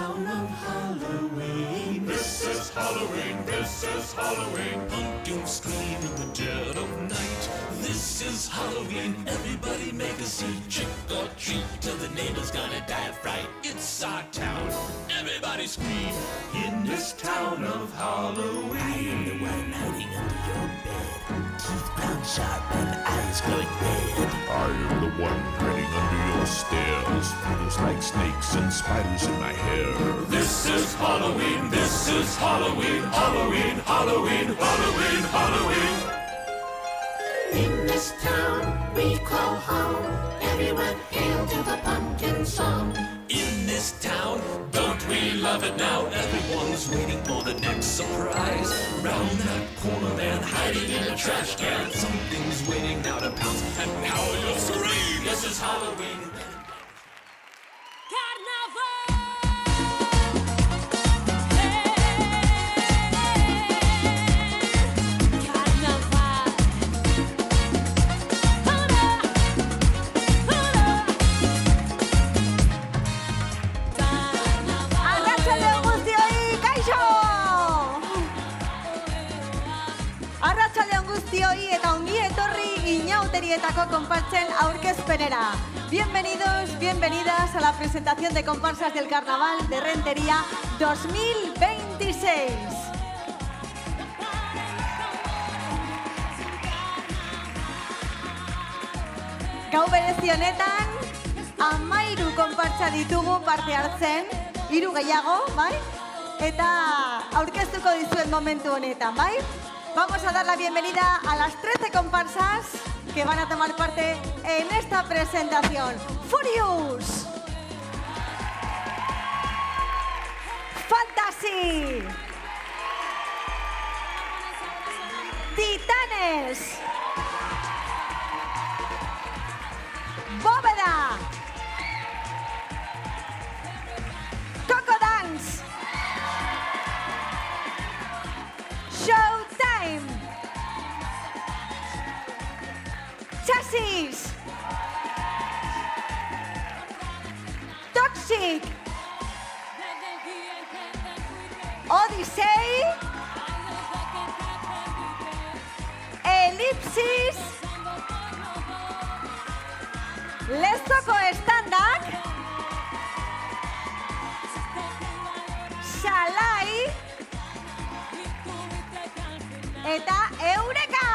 town of Halloween. This is Halloween, this is Halloween. Pumpkins scream in the dead of night. This is Halloween, everybody make a scene. Trick or treat till the neighbor's gonna die of fright. It's our town, everybody scream. In this town of Halloween. I am the one hiding under your bed. Teeth ground sharp and eyes glowing red. I am the one hiding under your stairs. Feels like snakes and spiders in my hair. This is Halloween, this is Halloween, Halloween, Halloween, Halloween, Halloween. In this town we call home, everyone hail to the pumpkin song. In this town, don't we love it now? Everyone's waiting for the next surprise. Round that corner man, hiding in a trash can. Something's waiting now to pounce, and now you'll scream. This is Halloween. Inauterietako konpartsen aurkezpenera. Bienvenidos, bienvenidas a la presentación de comparsas del Carnaval de Rentería 2026. Gau berezi honetan, 13 konpartsa ditugu parte hartzen, 3 gehiago, bai? Eta aurkeztuko dizuen momentu honetan, bai? Vamos a dar la bienvenida a las 13 comparsas que van a tomar parte en esta presentación. Furious, Fantasy, Titanes, Bóveda, Coco Dance, Showtime, Chasis, Toxic, Odyssey, Elipsis, Lezoko Standak, Salai eta Eureka!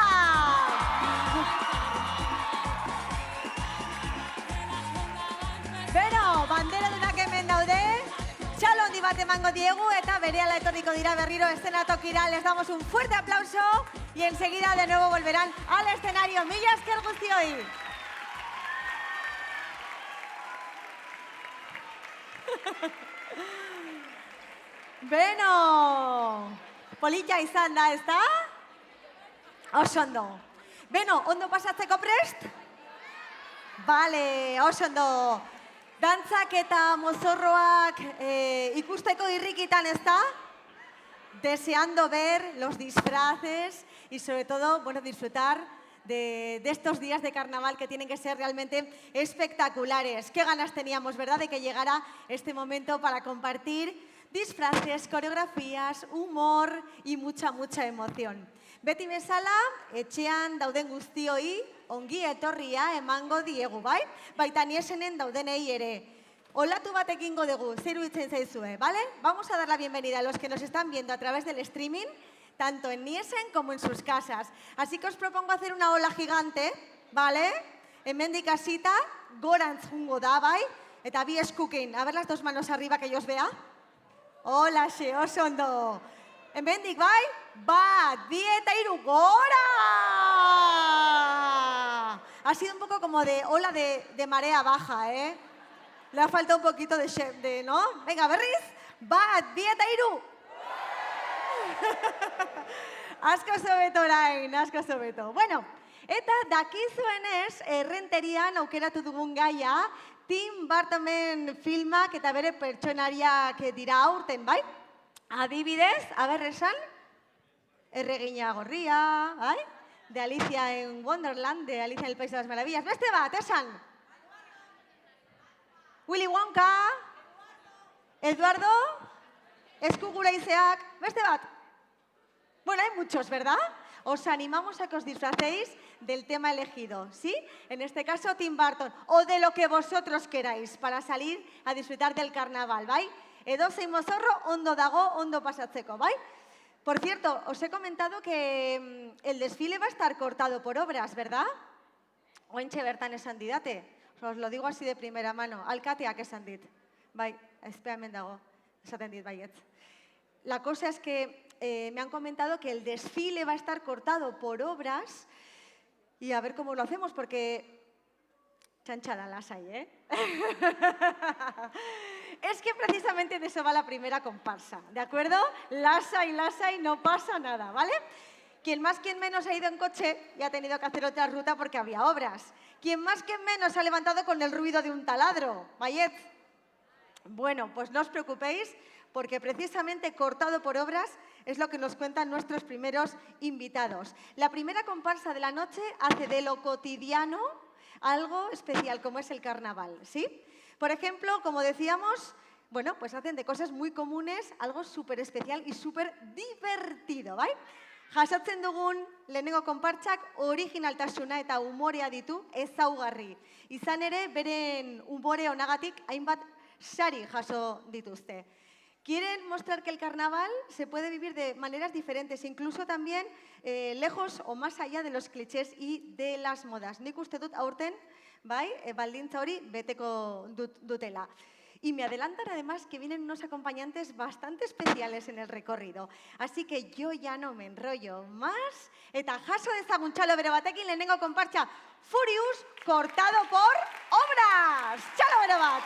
Beno, bandera dunak hemen daude, txalo handi bat emango diegu eta berehala etorriko dira berriro eszenatokira. Les damos un fuerte aplauso y enseguida de nuevo volverán al escenario. Mila esker guztioi! Beno, polita izan da, ezta? Oso ondo. Beno, ondo pasatzeko prest? Bale, oso ondo. Dantzak eta mozorroak ikusteko irrikitan, ezta? Deseando ver los disfraces y sobre todo, bueno, disfrutar de estos días de carnaval que tienen que ser realmente espectaculares. Qué ganas teníamos, ¿verdad?, de que llegara este momento para compartir disfraces, coreografías, humor y mucha emoción. Beti bezala, etxean dauden guztioi ongi etorria emango diegu, bai? Baita niesenen daudenei ere. Olatu bat egingo dugu, zer iruditzen zaizue, ¿vale? Vamos a dar la bienvenida a los que nos están viendo a través del streaming, tanto en Niesen como en sus casas. Así que os propongo hacer una ola gigante, ¿vale? Hemendik hasita, gorantz jungo da, bai? Eta bi eskukin, a ver las dos manos arriba que yo os vea. Hola, xe, oso ondo. Hemendik, bai? Bat, bi eta hiru, gora! Ha sido un poco como de ola de marea baja, ¿eh? Le ha faltado un poquito de ¿no? Venga, berriz, bat, bi eta hiru. Asko zobeto orain, asko zobeto. Bueno, eta dakizuenez, Errenterian aukeratu dugun gaia, Tim Burtonen filmak eta bere pertsonariak dira aurten, bai? Adibidez, aber esan, Erregina Gorria, bai? De Alicia en Wonderland, de Alicia en el País de las Maravillas. Beste bat, esan? Willy Wonka, Eduardo, Eskuguraizeak, beste bat. Bueno, hay muchos, ¿verdad? Os animamos a que os disfracéis del tema elegido, ¿sí? En este caso, Tim Burton, o de lo que vosotros queráis para salir a disfrutar del carnaval, ¿vai? Edozein mozorro, ondo dago, ondo pasatzeko, ¿vai? Por cierto, os he comentado que el desfile va a estar cortado por obras, ¿verdad? Oentxe bertan esan didate. Os lo digo así de primera mano. Alkateak esan dit. Bai, ezpeamen dago. Esaten dit baietz. La cosa es que me han comentado que el desfile va a estar cortado por obras y a ver cómo lo hacemos, porque chanchada lasai, ¿eh? Es que precisamente de eso va la primera comparsa, ¿de acuerdo? Lasai, no pasa nada, ¿vale? Quien más, quien menos ha ido en coche y ha tenido que hacer otra ruta porque había obras. Quien más, quien menos se ha levantado con el ruido de un taladro, Mayet. Bueno, pues no os preocupéis, porque precisamente cortado por obras es lo que nos cuentan nuestros primeros invitados. La primera comparsa de la noche hace de lo cotidiano algo especial, como es el carnaval, ¿sí? Por ejemplo, como decíamos, bueno, pues hacen de cosas muy comunes algo súper especial y súper divertido, ¿bai? Jasotzen dugun lehenengo konpartsak originaltasuna eta umorea ditu ezaugarri. Izan ere, beren umore onagatik hainbat sari jaso dituzte. Quieren mostrar que el carnaval se puede vivir de maneras diferentes, incluso también lejos o más allá de los clichés y de las modas. Nik uste dut aurten, bai, baldintza hori beteko dutela. Y me adelantan además que vienen unos acompañantes bastante especiales en el recorrido. Así que yo ya no me enrollo más. Eta jaso dezagun txalo bero batekin lehenengo konpartsa Furious cortado por obras. Txalo bero bat!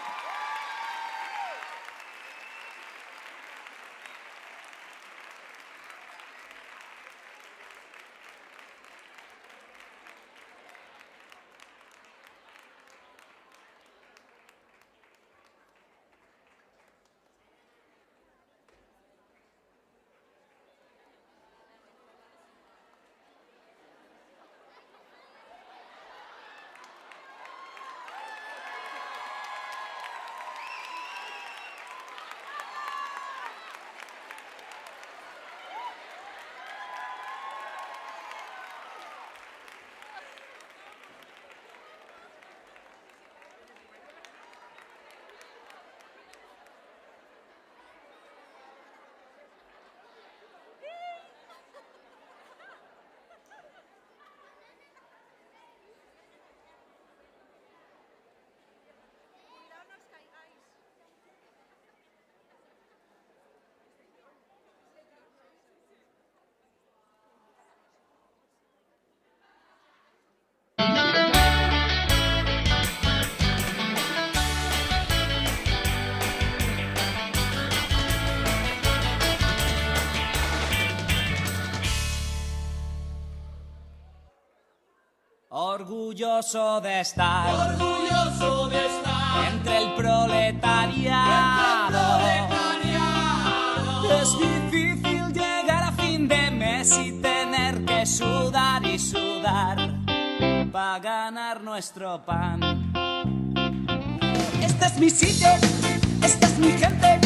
Orgulloso de estar entre el proletariado. Es difícil llegar a fin de mes y tener que sudar y sudar para ganar nuestro pan. Este es mi sitio, esta es mi gente,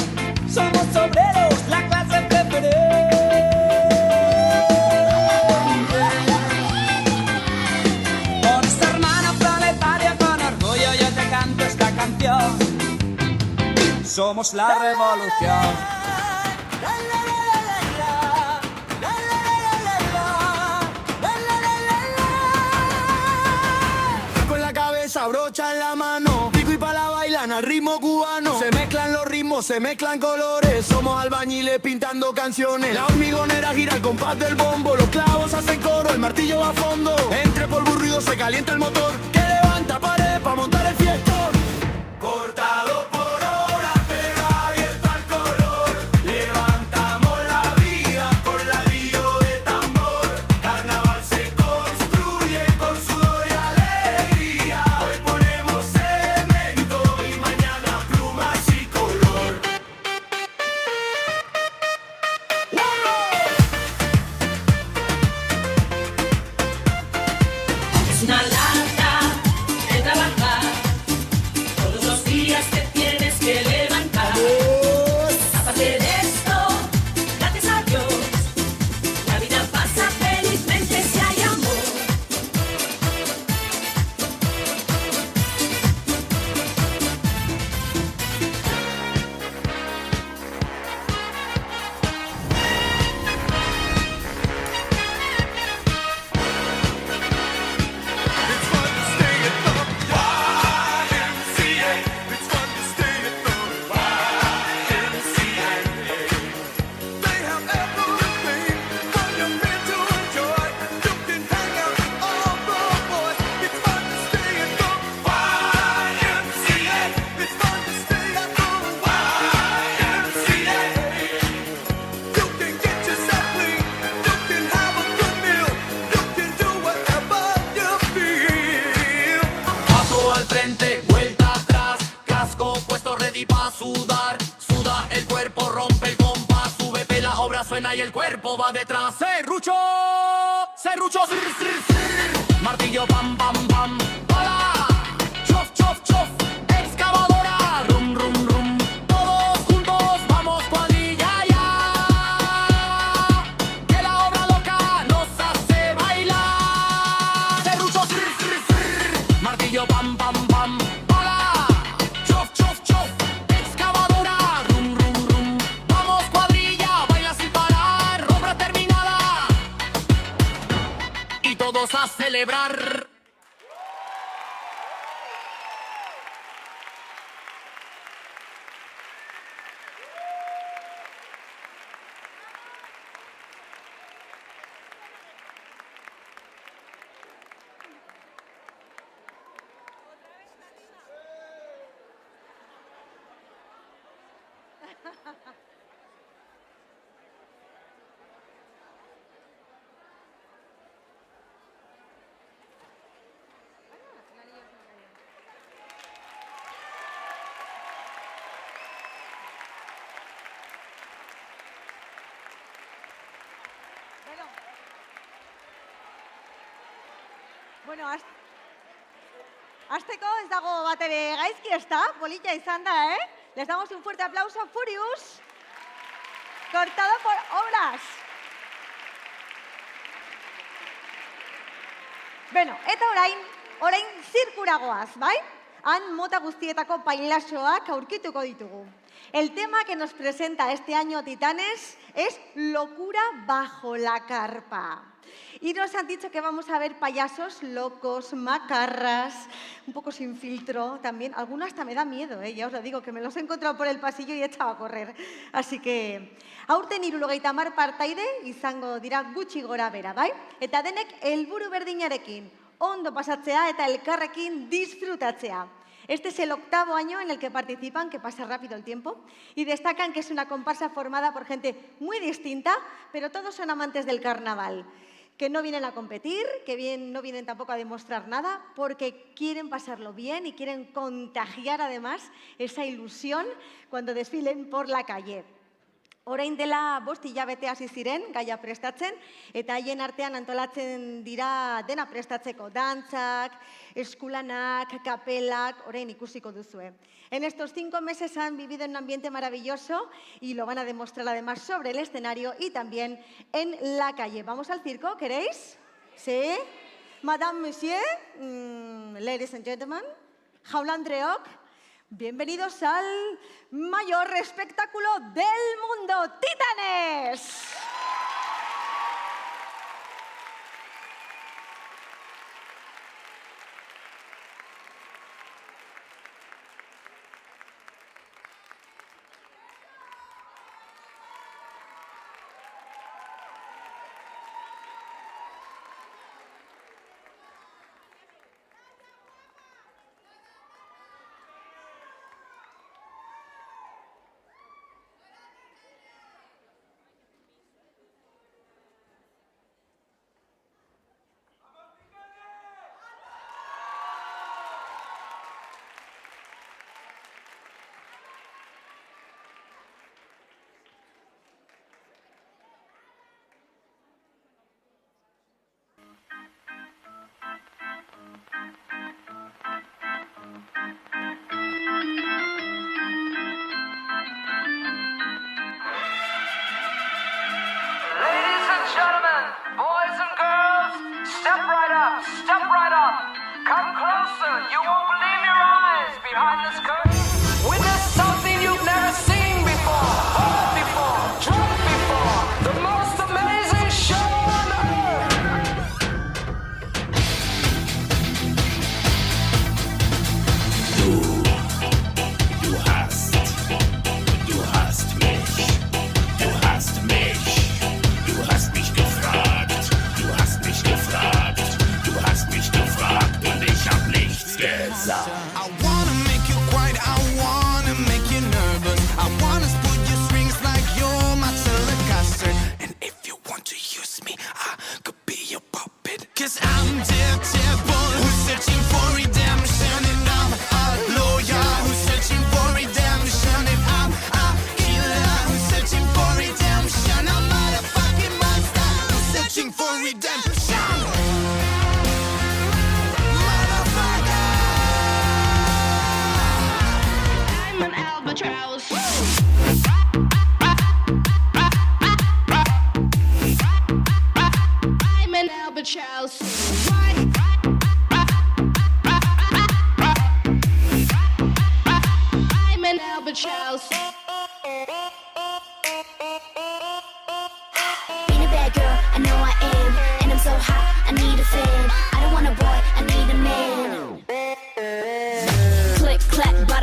somos obreros, la clase preferente. Somos la revolución. Con la cabeza, brocha en la mano, pico y pala bailan al ritmo cubano. Se mezclan los ritmos, se mezclan colores. Somos albañiles pintando canciones. La hormigonera gira al compás del bombo. Los clavos hacen coro, el martillo va a fondo. Entre polvo y ruido se calienta el motor que levanta pared para montar el fiestón. Cortado por horas, pero abierto al color. Levantamos la vida con ladrillo de tambor. Carnaval se construye con sudor y alegría. Hoy ponemos cemento y mañana plumas y color. Es una lata de trabajar y el cuerpo va detrás. Serrucho, serrucho, sr, sr, sr. Martillo, pam, pam, pam. ¡Hola! Chof, chof, chof. Excavadora, rum, rum, rum. Todos juntos, vamos cuadrilla ya. Que la obra loca nos hace bailar. Serrucho, sr, sr, sr. Martillo, pam, pam, pam. ¡Hola! Chof, chof, chof. Excavadora, rum, rum, rum. Vamos cuadrilla, baila sin parar. Obra terminada. Y todos a celebrar. Bueno, hasteko ez dago bat ere gaizki, ez da? Polita izan da, eh? Les damos un fuerte aplauso a Furious. Cortado por obras. Bueno, eta orain zirkuragoaz, bai? Han mota guztietako pailazoak aurkituko ditugu. El tema que nos presenta este año Titanes es Locura bajo la carpa. Y nos han dicho que vamos a ver payasos locos, macarras, un poco sin filtro también. Alguno hasta me da miedo, ya os lo digo, que me los he encontrado por el pasillo y he echado a correr. Así que, aurten 70 partaide izango dira gutxi gora bera, bai? Eta denek helburu berdinarekin, ondo pasatzea eta elkarrekin disfrutatzea. Este es el 8º año en el que participan, que pasa rápido el tiempo, y destacan que es una comparsa formada por gente muy distinta, pero todos son amantes del carnaval, que no vienen a competir, que no vienen tampoco a demostrar nada, porque quieren pasarlo bien y quieren contagiar además esa ilusión cuando desfilen por la calle. Orain dela 5 hilabete hasi ziren gaia prestatzen, eta haien artean antolatzen dira dena prestatzeko, dantzak, eskulanak, kapelak, orain ikusiko duzue. En estos 5 meses han vivido en un ambiente maravilloso y lo van a demostrar además sobre el escenario y también en la calle. ¿Vamos al circo? ¿Queréis? ¿Sí? Madame, Monsieur, ladies and gentlemen, jaun Andreok, bienvenidos al mayor espectáculo del mundo, Titanes.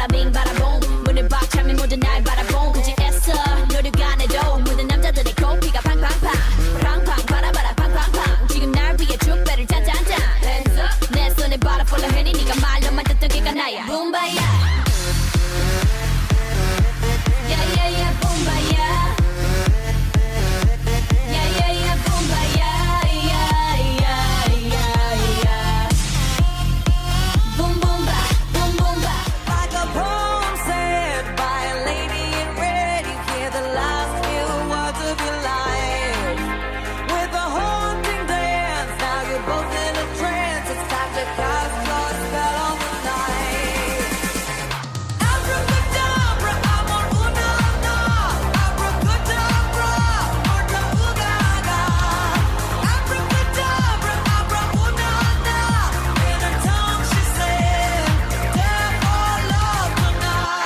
bada bing bada boom 문을 박차면 모두 날 바라본 굳이 애써 노력 안 해도 모든 남자들의 코피가 팡팡팡 팡팡 바라바라 팡팡팡 지금 날 위해 축배를 짠짠짠 Hands up 내 손에 바라 follow 해니 네가 말로만 듣던 걔가 나야 붐바야 Yeah yeah yeah 붐바야 Yeah yeah yeah 붐바야 Yeah yeah yeah yeah Boom boom ba boom boom ba Like a poem said by a lady in red, you hear the last few words of your life. With a haunting dance, now you're both in a trance. It's time to cast your spell on the night. Abracadabra, amor una na. Abracadabra, morta ugaga. Abracadabra, abra una na. In her tongue she said, death or love tonight.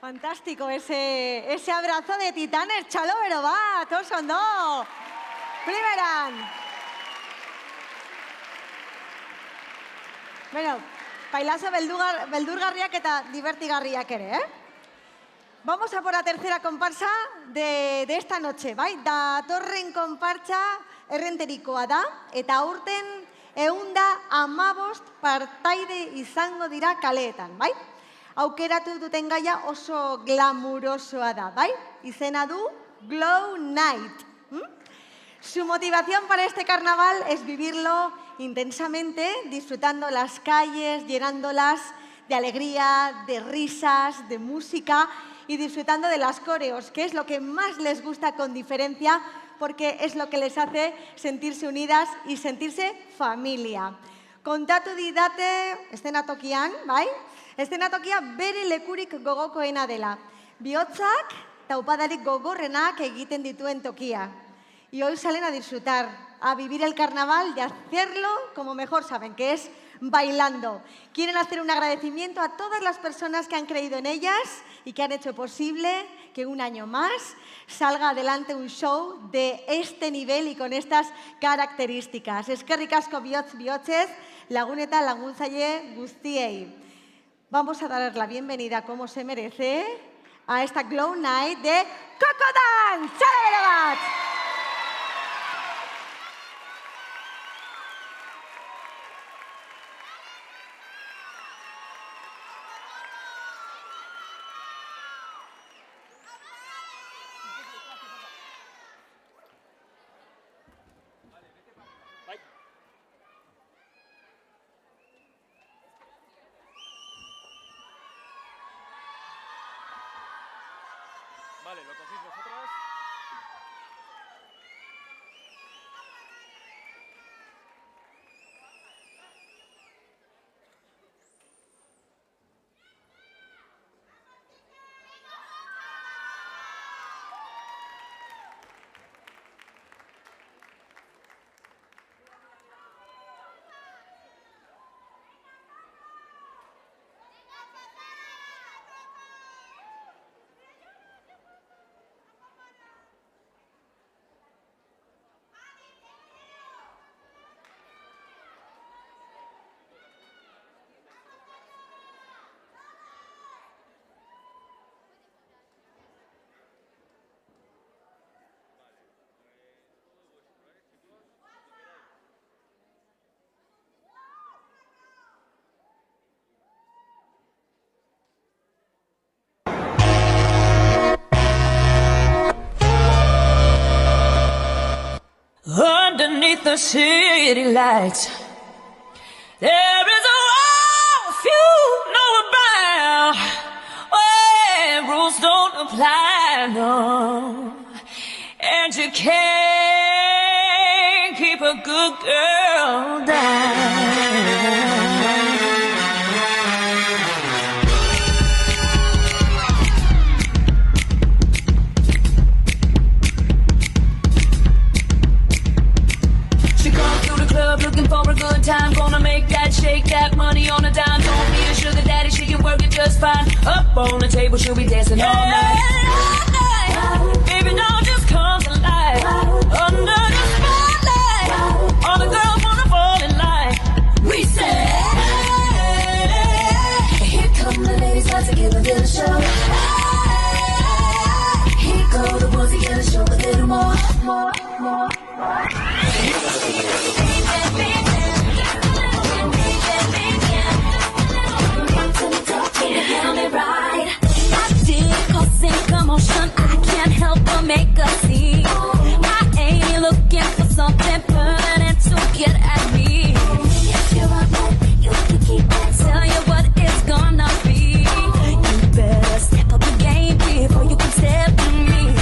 Fantástico ese abrazo de titanes, txalo, bat, oso ondo. Primeran. Bueno, pailazo beldurgarriak eta divertigarriak ere, eh? Vamos a por la tercera comparsa de esta noche, bai? Datorren konpartsa errenterikoa da, eta aurten 115 partaide izango dira kaleetan, bai? Aukeratu duten gaia oso glamurosoa da, bai? Izena du Glow Night. Su motivación para este carnaval es vivirlo intensamente, disfrutando las calles, llenándolas de alegría, de risas, de música y disfrutando de las coreos, que es lo que más les gusta con diferencia, porque es lo que les hace sentirse unidas y sentirse familia. Kontatu didate eszenatokian, bai? Eszenatokia bere lekurik gogokoena dela. Bihotzak taupadarik gogorrenak egiten dituen tokia. Y hoy salen a disfrutar, a vivir el carnaval y a hacerlo como mejor saben, que es bailando. Quieren hacer un agradecimiento a todas las personas que han creído en ellas y que han hecho posible que un año más salga adelante un show de este nivel y con estas características. Eskerrik asko bihotz bihotzez, lagun eta laguntzaile guztiei. Vamos a dar la bienvenida, como se merece, a esta Glow Night de Coco Dance. ¡Txalo bat! Vale, lo cogéis vosotras. beneath the city lights. There is a world few know about, where rules don't apply, no. And you can't keep a good girl down. Looking for a good time, gonna make that, shake that money on a dime. Don't need a sugar daddy, she can work it just fine. Up on the table, she'll be dancing all night. Baby, don't just come to life. Under the spotlight, all the girls wanna fall in line. We say, here come the ladies, about to give a little show. Here go the boys, they gotta show a little more. Right. I did cause in commotion, I can't help but make a scene. I ain't looking for something permanent to get at me. If you're up there, you can keep it. Tell you what it's gonna be. You better step up the game before you can step to me.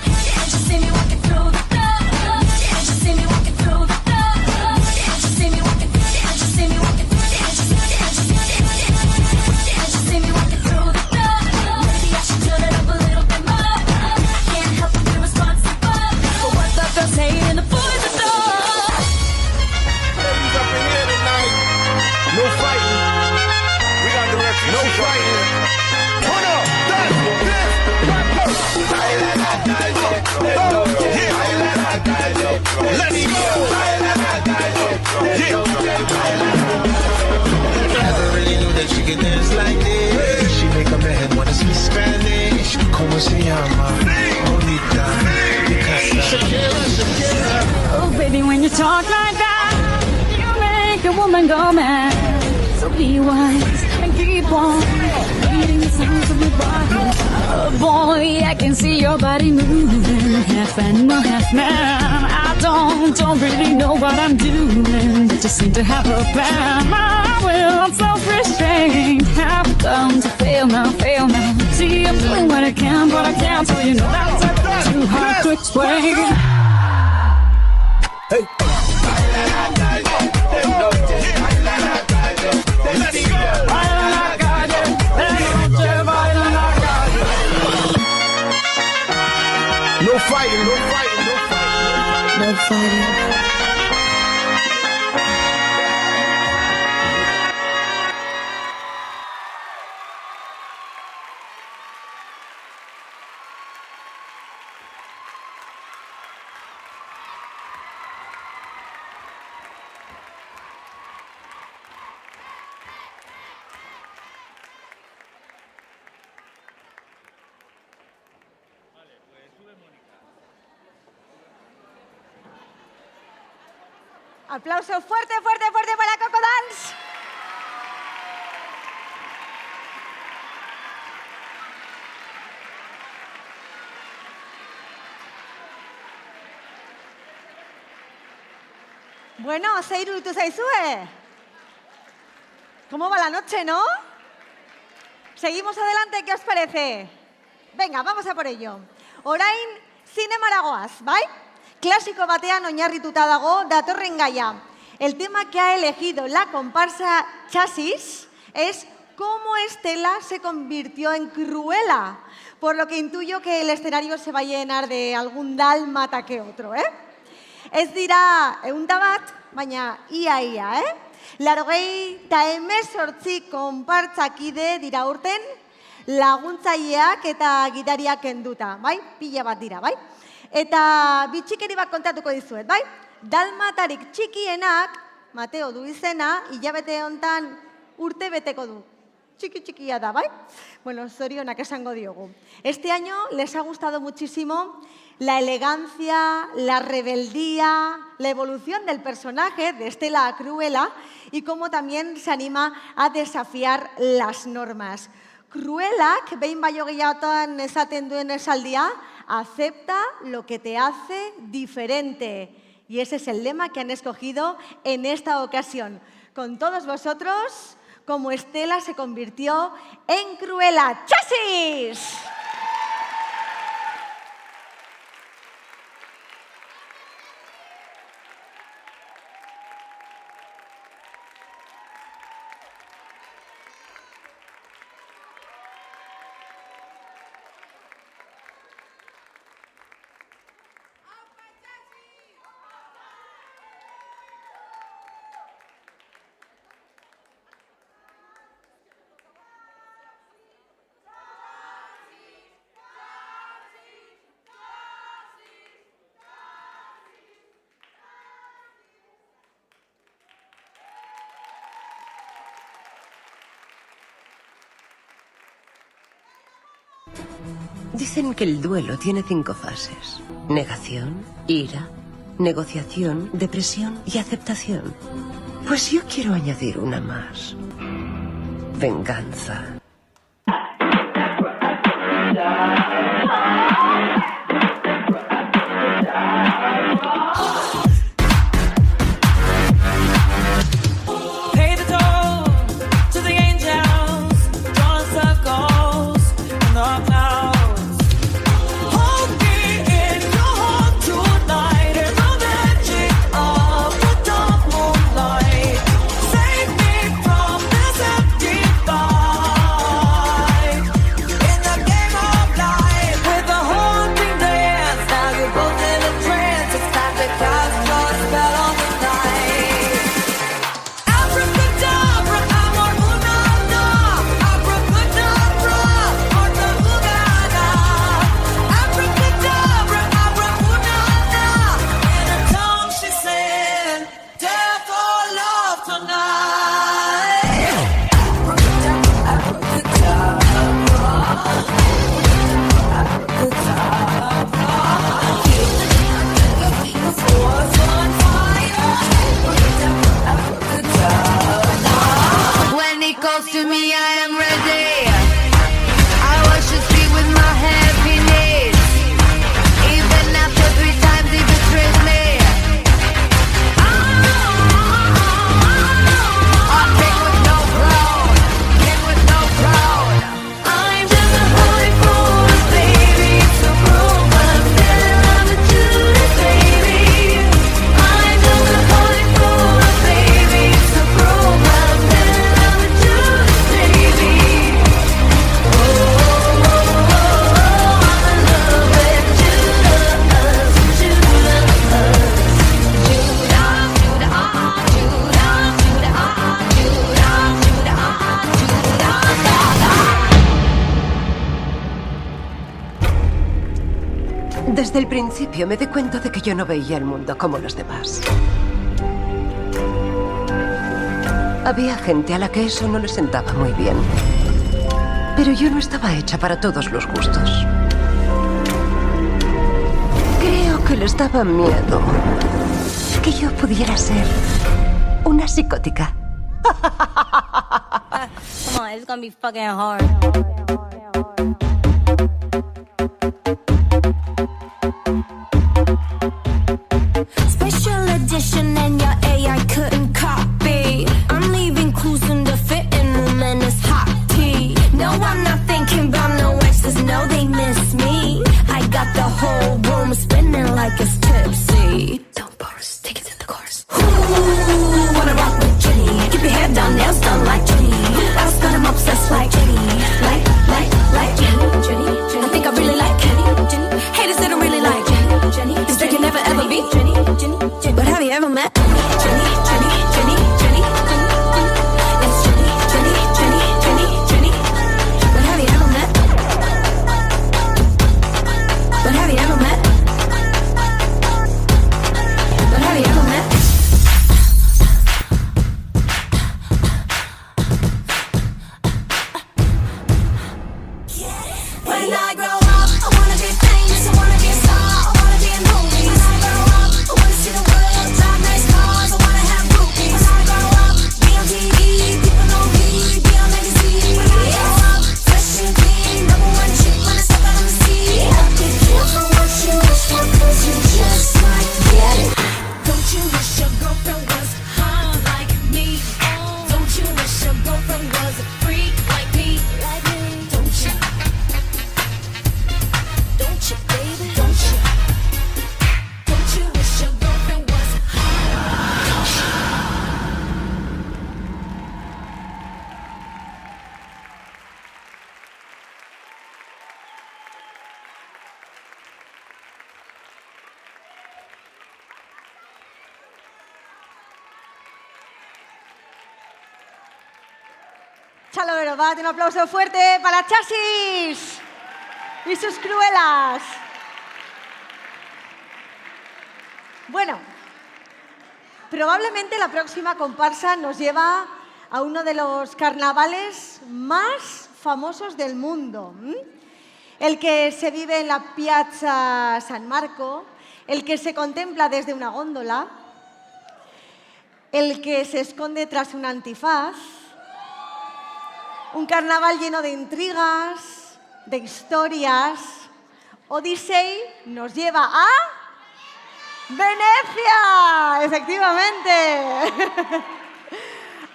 Did you see me walking through the door? Did you see me walking through the door? Did you see me walking? Did you see me walking? Did you see me walking through the door? Maybe I should turn it up a little bit more. I can't help but be responsible for what the girls say in the boys adore. Ladies up in here tonight. No fighting. We got the refugees. No fighting. Turn up. That's this. Let's go. Never really knew that she could dance like this. She make up her head wanna speak Spanish. Como se llama? Bonita. Oh, baby, when you talk like that, you make a woman go mad. So be wise and keep on reading the sounds of your body. Oh, boy, I can see your body moving, half animal, half man. I don't really know what I'm doing, just seem to have a plan. My will, I'm self-restrained, have come to fail now. See, I'm doing what I can, but I can't, so you know that's too hard to explain. Hey. Let's go. No fighting, no fighting, no fighting. No fighting. Aplauso fuerte, fuerte, fuerte para Coco Dance. Bueno, ze iruditu zaizue. ¿Cómo va la noche, no? Seguimos adelante, ¿qué os parece? Venga, vamos a por ello. Orain zinemara goaz, bai? Clásico batean oinarrituta dago datorren gaia. El tema que ha elegido la comparsa Chasis es cómo Estela se convirtió en Cruella, por lo que intuyo que el escenario se va a llenar de algún dálmata que otro, ¿eh? Ez dira ehunta bat, baina ia, eh? 98 konpartzakide dira urten, laguntzaileak eta gidariak kenduta, bai? Pila bat dira, bai? Eta bitxikeri bat kontatuko dizuet, bai? Dalmatarik txikienak, Mateo du izena, hilabete hontan urte beteko du. Txikia da, bai? Bueno, zorionak esango diogu. Este año les ha gustado muchísimo la elegancia, la rebeldía, la evolución del personaje de Estela a Cruella y cómo también se anima a desafiar las normas. Cruellak, behin baino gehiagotan esaten duen esaldia, acepta lo que te hace diferente. Y ese es el lema que han escogido en esta ocasión. Con todos vosotros, como Estela se convirtió en Cruella. ¡Chasis! Dicen que el duelo tiene 5 fases: negación, ira, negociación, depresión y aceptación. Pues yo quiero añadir una más: venganza. Pay the toll to the angels, drawing circles in the clouds. Hold me in your heart tonight, in the magic of the dark moonlight. Save me from this empty fight. In the game of life, with the haunting dance, now you're both in a trance. It's time to cast your spell on the night. Abracadabra, amor, una, abracadabra, morta jugada. Abracadabra, abra una, in a tongue she said, death or love tonight. When it comes to me, I am ready. I watch you sleep with my happiness. Even after 3 times he betrayed me. I king with no crown, king with no crown. I'm just a holy fool, baby. It's a proof I'm still in love with Judas, baby. I'm just a holy fool, baby. It's a proof I'm still in love with Judas, baby. Oh, I'm in love with Judas, Judas, Desde el principio me di cuenta de que yo no veía el mundo como los demás. Había gente a la que eso no le sentaba muy bien. Pero yo no estaba hecha para todos los gustos. Creo que les daba miedo que yo pudiera ser una psicótica. Come on, it's gonna be fucking hard. Special edition and your AI couldn't copy. I'm leaving clues in the fitting room and it's hot tea. No, I'm not thinking about no exes, no, they miss me. I got the whole room spinning like it's tipsy. Don't boris, take it to the chorus. Ooh, wanna rock with Jenny. Keep your head down, nails done like Jenny. I was got him obsessed like Jenny. Like Txalo bat, un aplauso fuerte para Chasis y sus cruelas. Bueno, probablemente la próxima comparsa nos lleva a uno de los carnavales más famosos del mundo. El que se vive en la Piazza San Marco, el que se contempla desde una góndola, el que se esconde tras un antifaz. Un carnaval lleno de intrigas, de historias. Odyssey nos lleva a Venecia, efectivamente.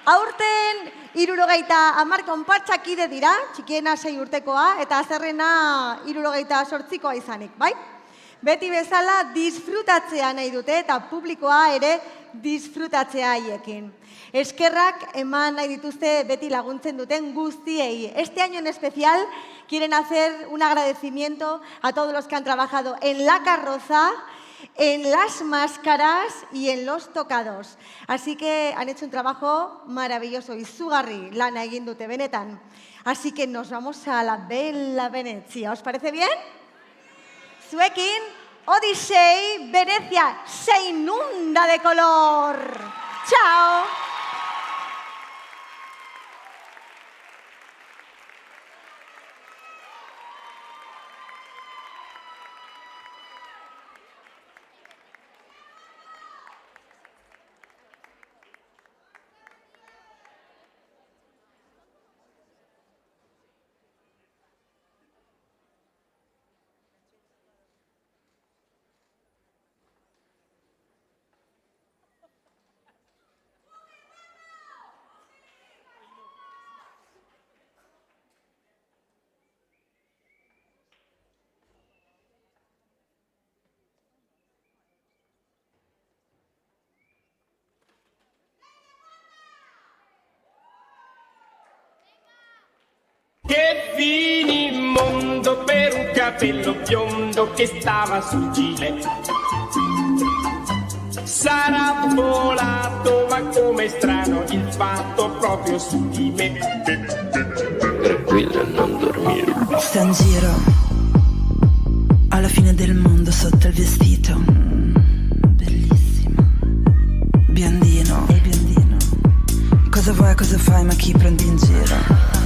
Aurten 70 konpartsa kide dira, txikiena 6 urtekoa eta azerrena 78koa izanik, bai? Beti bezala disfrutatzea nahi dute eta publikoa ere disfrutatzea haiekin. Eskerrak eman nahi dituzte beti laguntzen duten guztiei. Este año en especial quieren hacer un agradecimiento a todos los que han trabajado en la carroza, en las máscaras y en los tocados. Así que han hecho un trabajo maravilloso, izugarri lana egin dute benetan. Así que nos vamos a la Bella Venezia. ¿Os parece bien? Zuekin, Odyssey, Venecia se inunda de color. ¡Chao! Che finimondo per un capello biondo che stava sul gilet. Sarà volato, ma come strano il fatto proprio su di me. Tranquilla, non dormire. Sta in giro, alla fine del mondo sotto il vestito. Bellissimo. Biondino. E biondino. Cosa vuoi, cosa fai, ma chi prendi in giro?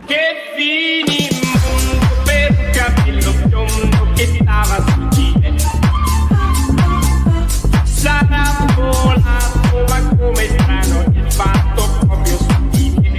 Che finimondo per un capello biondo che stava sul gilet. Sarà volato, ma come strano il fatto proprio su di me.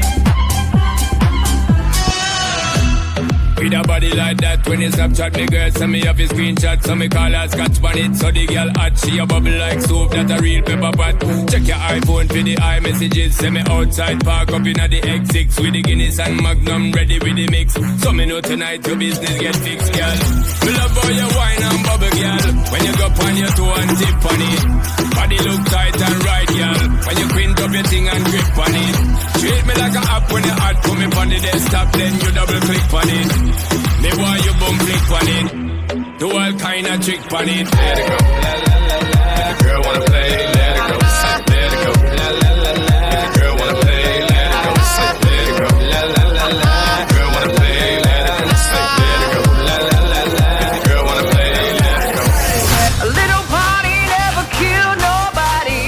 With a body like that, when you Snapchat me girl, send me off a screenshot, so me call her scotch on it, so the girl hot, she a bubble like soap, that a real pepper pot. Check your iPhone for the iMessages, send me outside, park up inna the X6, with the Guinness and Magnum, ready with the mix. So me know tonight your business get fixed, girl. Me love how you wine and bubble, girl, when you go on your toe and tip on it. Body look tight and right, girl, when you quint up your thing and grip on it. Treat me like a app when you hot, put me on the desktop, then you double click on it. Me want you bum flick on it. Do all kind of trick on it. Let it go. La la la la. If the girl wanna play, let it go. Let it go. La la la la. If the girl wanna play, let it go. Let it go. La la la la. If the girl wanna play, let it go. Let it go. La la la la. If the girl wanna play, let it go. A little party never killed nobody,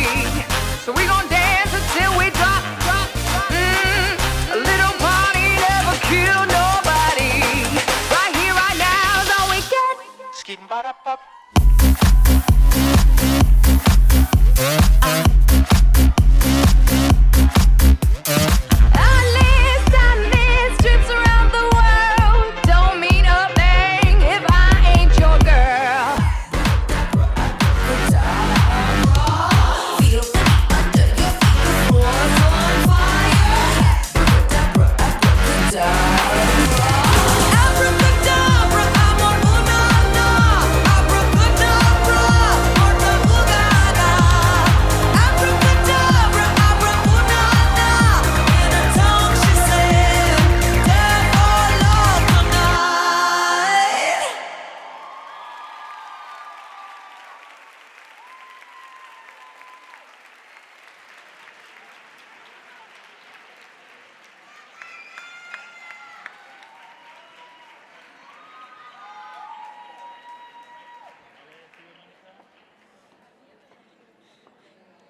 so we gon' dance until we drop, drop, drop. A little party never killed nobody. Right here, right now is all we get. Skin bada pop. Trips around the world don't mean a thing if I ain't your girl. Abracadabra, I'm on una.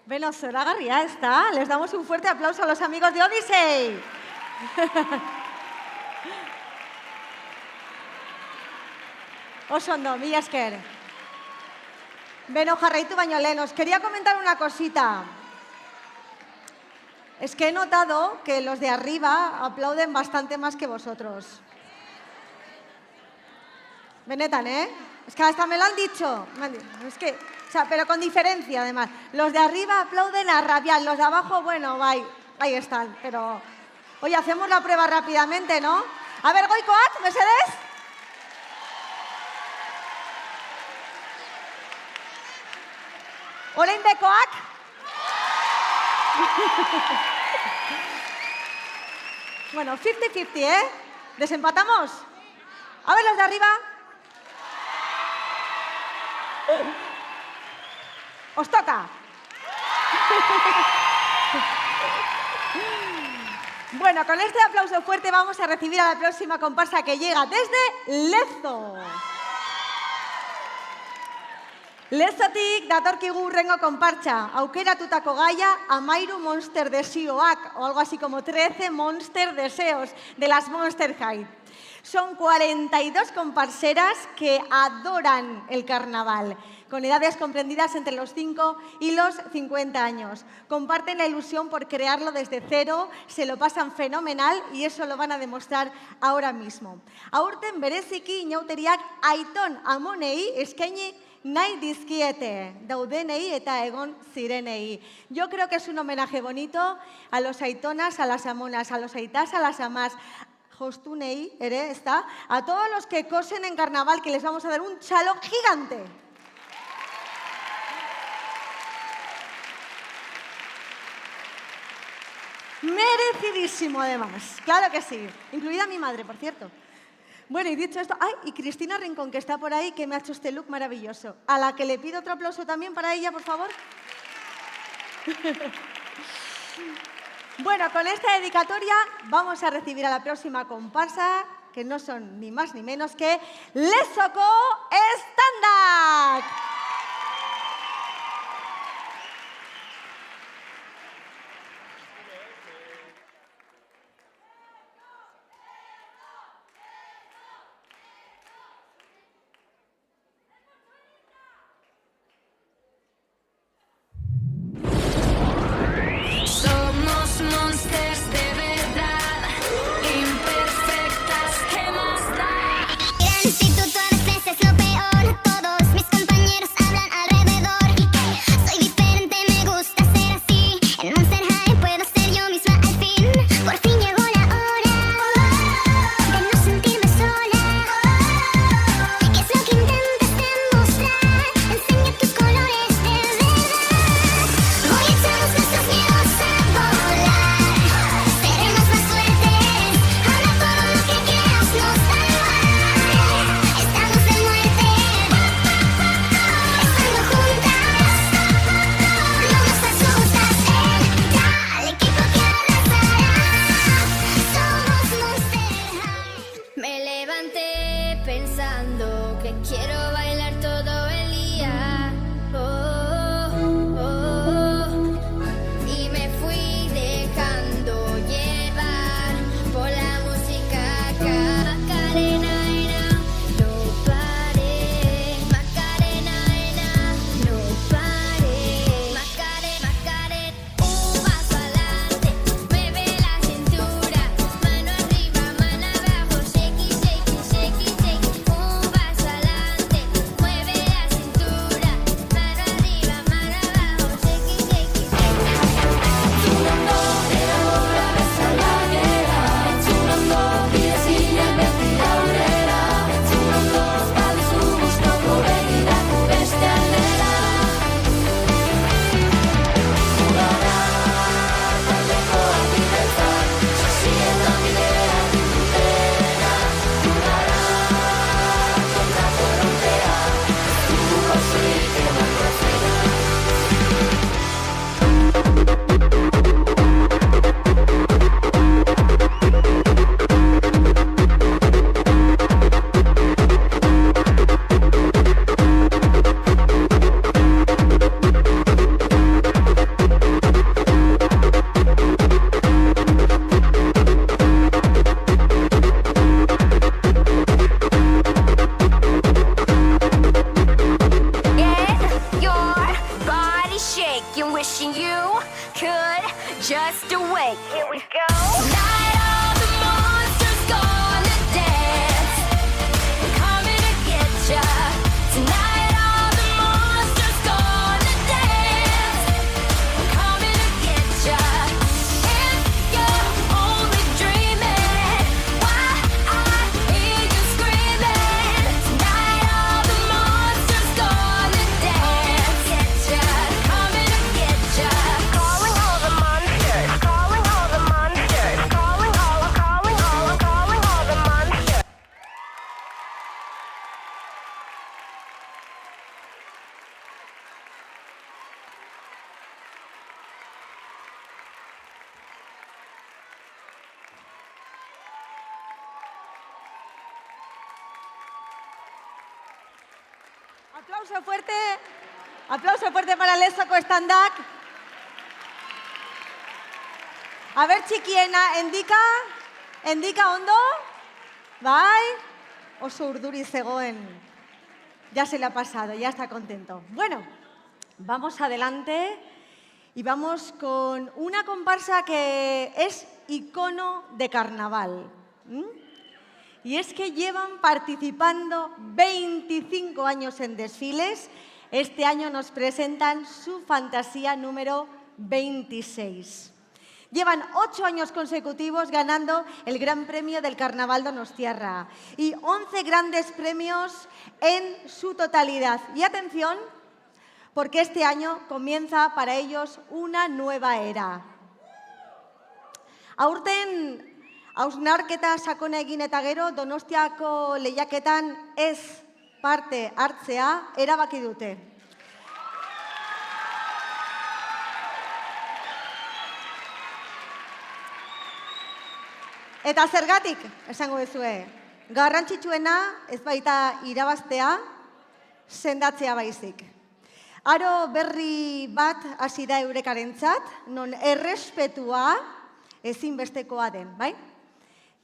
Beno, zoragarria, ezta? Les damos un fuerte aplauso a los amigos de Odyssey. Oso ondo, mila esker. Beno, jarraitu baino lehen, os quería comentar una cosita. Es que he notado que los de arriba aplauden bastante más que vosotros. Benetan, ¿eh? Es que hasta me lo han dicho. Es que, o sea, pero con diferencia, además. Los de arriba aplauden a rabiar, los de abajo, bueno, ahí están. Pero, oye, hacemos la prueba rápidamente, ¿no? A ver, Goikoak, Mercedes. Orain bekoak. Bueno, 50-50, ¿eh? ¿Desempatamos? A ver, los de arriba. Os toca. Bueno, con este aplauso fuerte vamos a recibir a la próxima comparsa que llega desde Lezo. Lezotik datorkigu hurrengo konpartsa, aukeratutako gaia Amairu Monster Desioak, o algo así como 13 Monster Deseos de las Monster High. Son 42 comparseras que adoran el carnaval, con edades comprendidas entre los 5 y los 50 años. Comparten la ilusión por crearlo desde cero, se lo pasan fenomenal y eso lo van a demostrar ahora mismo. Aurten bereziki inauteriak aiton amonei eskaini nahi dizkiete, daudenei eta egon zirenei. Yo creo que es un homenaje bonito a los aitonas, a las amonas, a los aitas, a las amas, jostunei, ere, está, a todos los que cosen en carnaval, que les vamos a dar un chalo gigante. Merecidísimo, además. Claro que sí. Incluida mi madre, por cierto. Bueno, y dicho esto... ¡Ay! Y Cristina Rincón, que está por ahí, que me ha hecho este look maravilloso. A la que le pido otro aplauso también para ella, por favor. Bueno, con esta dedicatoria vamos a recibir a la próxima comparsa, que no son ni más ni menos que Lezoko Standak. Somos monsters de verdad, imperfectas, ¿qué más da? El instituto a veces es lo peor, todos mis compañeros hablan alrededor. Soy diferente, me gusta ser así, en Monster High puedo ser yo misma al fin. Por fin llegó la hora de no sentirme sola. ¿Qué es lo que intentas demostrar? Enseña tus colores de verdad. Hoy echamos nuestros miedos a volar, seremos más fuertes, habla todo lo que quieras, nos da igual. Estamos de muerte, estando juntas, no nos asustas, entra al equipo que arrasará. Somos Monster High. Me levanté pensando que quiero bailar todo el día. Y me fui dejando llevar por la música. Macarena era, no paré. Macarena era, no paré. Macarena, un paso adelante, mueve la cintura, mano arriba, mano abajo, shake, shake, shake, shake. Un paso adelante, mueve Aplauso fuerte para Lesoko Standak. A ver, txikiena, endika ondo? Bai? Oso urduri zegoen. Ya se le ha pasado, ya está contento. Bueno, vamos adelante y vamos con una comparsa que es icono de carnaval. Y es que llevan participando 25 años en desfiles. Este año nos presentan su fantasía número 26. Llevan 8 años consecutivos ganando el Gran Premio del Carnaval Donostiarra y 11 grandes premios en su totalidad. Y atención, porque este año comienza para ellos una nueva era. Aurten hausnarketa sakona egin eta gero Donostiako lehiaketan ez parte hartzea erabaki dute. Eta zergatik, esango duzue, garrantzitsuena ez baita irabaztea, sendatzea baizik. Aro berri bat hasi da eurekarentzat, non errespetua ezinbestekoa den, bai?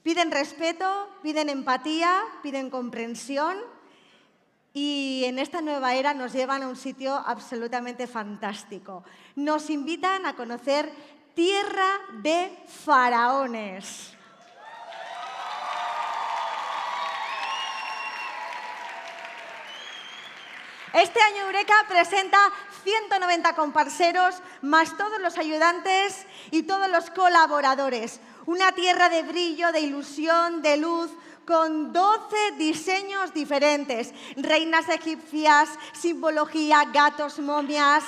Piden respeto, piden empatía, piden comprensión y en esta nueva era nos llevan a un sitio absolutamente fantástico. Nos invitan a conocer Tierra de Faraones. Este año Eureka presenta 190 comparseros, más todos los ayudantes y todos los colaboradores. Una tierra de brillo, de ilusión, de luz, con 12 diseños diferentes. Reinas egipcias, simbología, gatos, momias.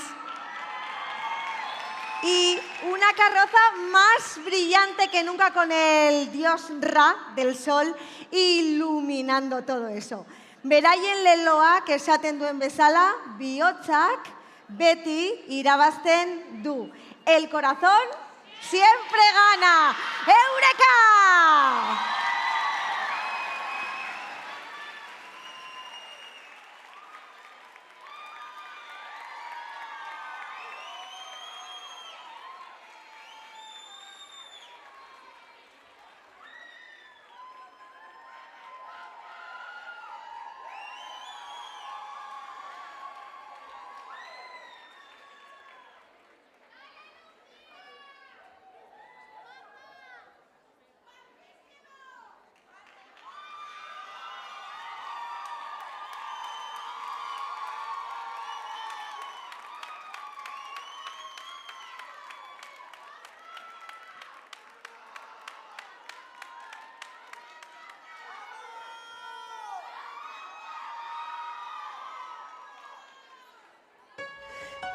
Y una carroza más brillante que nunca con el dios Ra del sol iluminando todo eso. Beraien leloak esaten duen bezala, bihotzak beti irabazten du. El corazón siempre gana. ¡Eureka!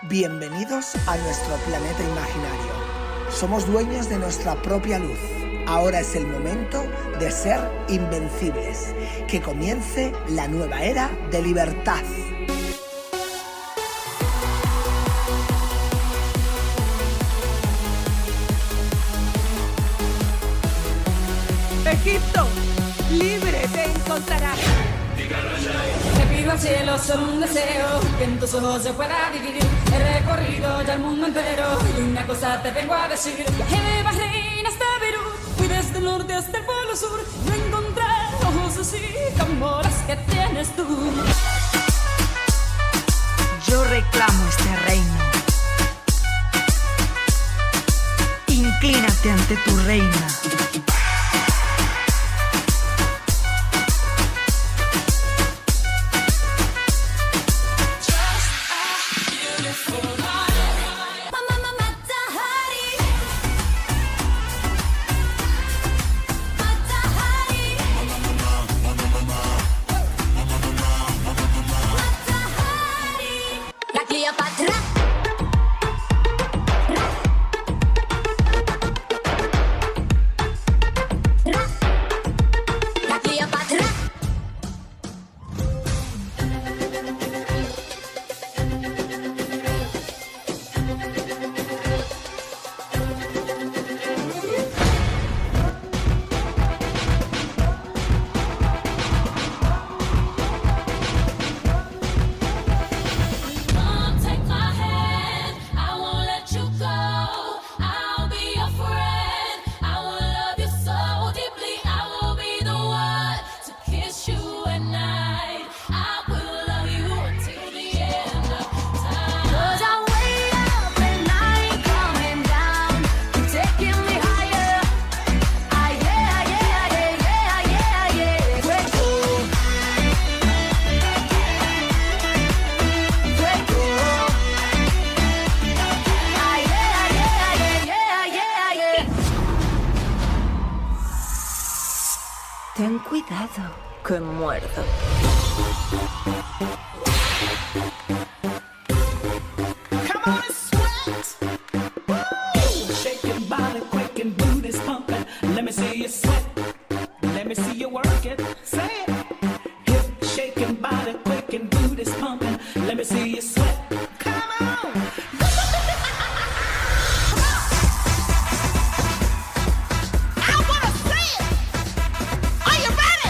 Bienvenidos a nuestro planeta imaginario. Somos dueños de nuestra propia luz. Ahora es el momento de ser invencibles. Que comience la nueva era de libertad. Egipto, libre te encontrarás. Te pido al cielo solo un deseo, que en tus ojos se pueda dividir. He recorrido ya el mundo entero y una cosa te vengo a decir. Viajé de Bahrein hasta Beirut, fui desde el norte hasta el polo sur. No encontré ojos así como las que tienes tú. Yo reclamo este reino. Inclínate ante tu reina. La Cleopatra. que muerdo. Come on and sweat. Woo! Shake your body quick and booty's pumping. Let me see you sweat. Let me see you work it. Say it. Hip shaking body quick and booty's pumping. Let me see you sweat. Come on. I wanna see it. Are you ready?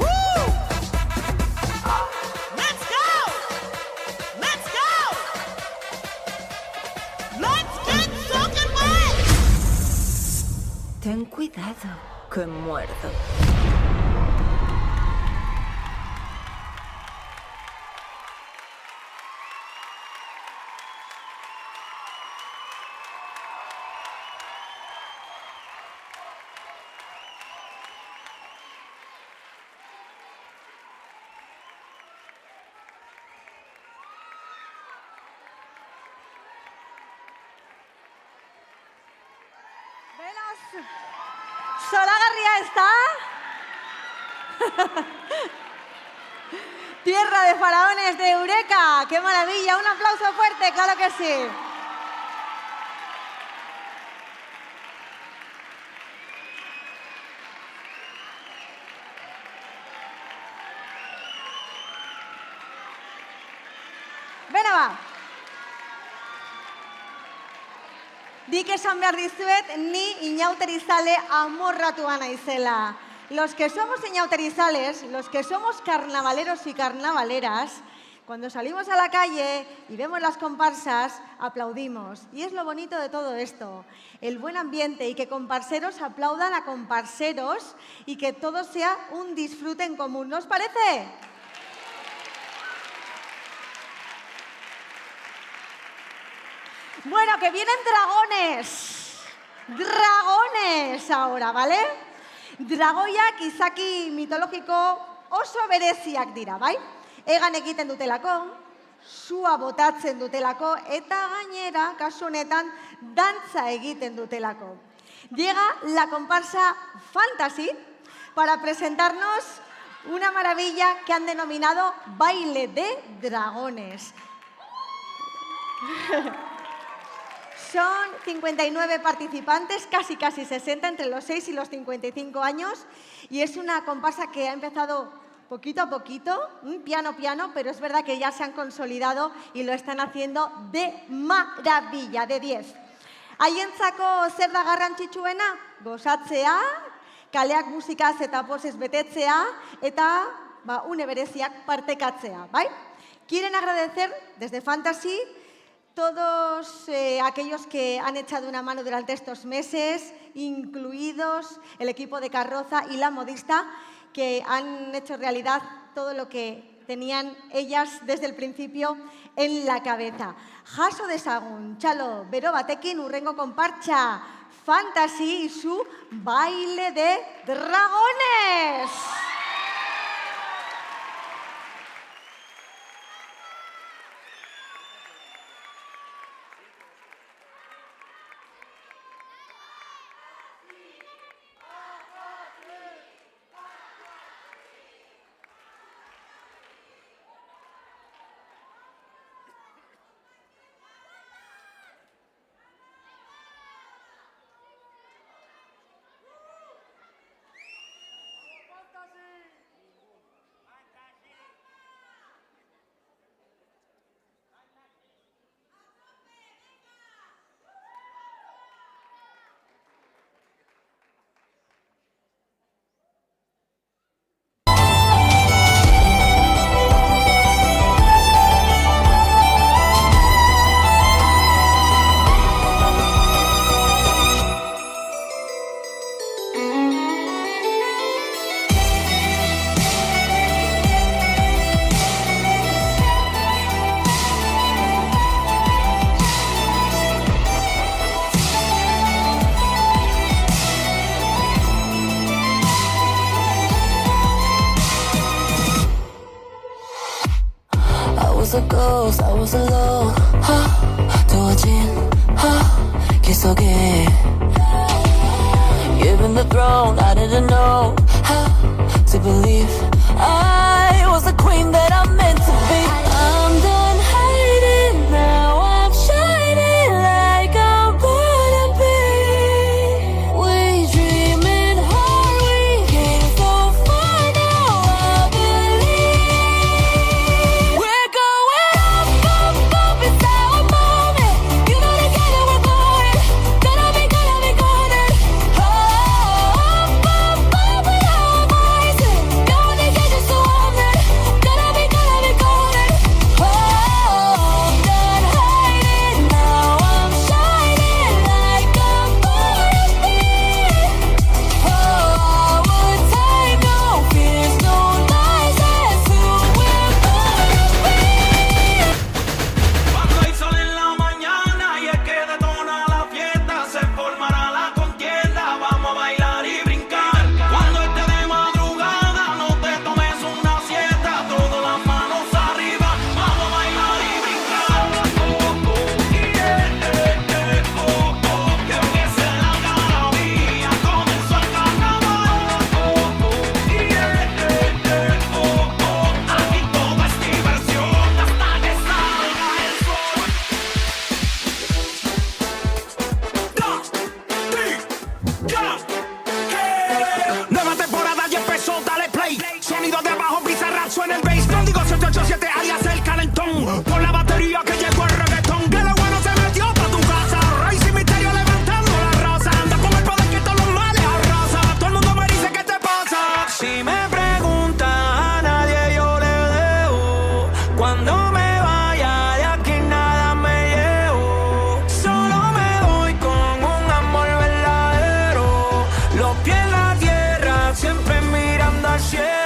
Woo! Let's go. Let's go. Let's get soaking wet. Ten cuidado, que muerdo. Beraz, zoragarria ez da? Tierra de faraones de Eureka, qué maravilla, un aplauso fuerte, claro que sí. Bena ba. Dik esan behar dizuet, ni inauterizale amorratua naizela. Los que somos inauterizales, los que somos carnavaleros y carnavaleras, cuando salimos a la calle y vemos las comparsas, aplaudimos. Y es lo bonito de todo esto, el buen ambiente y que comparseros aplaudan a comparseros y que todo sea un disfrute en común. ¿No os parece? Bueno, que vienen dragones. Dragones ahora, ¿vale? Dragoiak izaki mitologiko oso bereziak dira, bai? Egan egiten dutelako, sua botatzen dutelako, eta gainera, kasu honetan, dantza egiten dutelako. Llega la comparsa Fantasy para presentarnos una maravilla que han denominado Baile de Dragones. Son 59 participantes, casi 60, entre los 6 y los 55 años. Y es una comparsa que ha empezado poquito a poquito, piano, pero es verdad que ya se han consolidado y lo están haciendo de maravilla, de 10. Haientzako zer da garrantzitsuena? Gozatzea, kaleak musikaz eta pozez betetzea, eta une bereziak partekatzea, bai? Quieren agradecer desde Fantasy todos aquellos que han echado una mano durante estos meses, incluidos el equipo de carroza y la modista, que han hecho realidad todo lo que tenían ellas desde el principio en la cabeza. Jaso dezagun, txalo, bero batekin urrengo konpartsa Fantasy y su Baile de Dragones. was a ghost, I was alone. 두어진 길 속에 You've been the throne, I didn't know how to believe I was the queen that I'm meant to be. I'm done hiding, now I'm shining like I'm gonna be. We dreaming hard, we came so far, now I believe. We're going up, up, up, it's our moment. You know together we're going, gonna be golden. Oh, up, up, up with our voices. Gonna get us to woman, gonna be golden. Oh, I'm done hiding, now I'm shining like I'm gonna be. Oh, our time, no fears, no lies, that's who we're gonna be. Cuando hay sol en la mañana y el que detona la fiesta, se formará la contienda. Vamos a bailar y brincar. Cuando esté de madrugada, no te tomes una siesta. Todas las manos arriba, vamos a bailar y brincar. Oh, oh, yeah, oh, oh, que empiece la algarabía, comenzó el carnaval. Oh, oh, yeah, oh, oh, aquí todo es diversión hasta que salga el sol. Nueva temporada ya empezó, dale play. Sonido de abajo, bizarrap, suena el bass. No digo 787 alias el calentón. Por la batería que llegó el reggaetón. Que lo bueno se metió pa' tu casa. Rey sin misterio levantando la raza. Anda con el poder que todos los males arrasa. Todo el mundo me dice ¿qué te pasa? Si me preguntan a nadie yo le dejo. Cuando me vaya de aquí nada me llevo. Solo me voy con un amor verdadero. Los pies en la tierra, siempre mirando al cielo.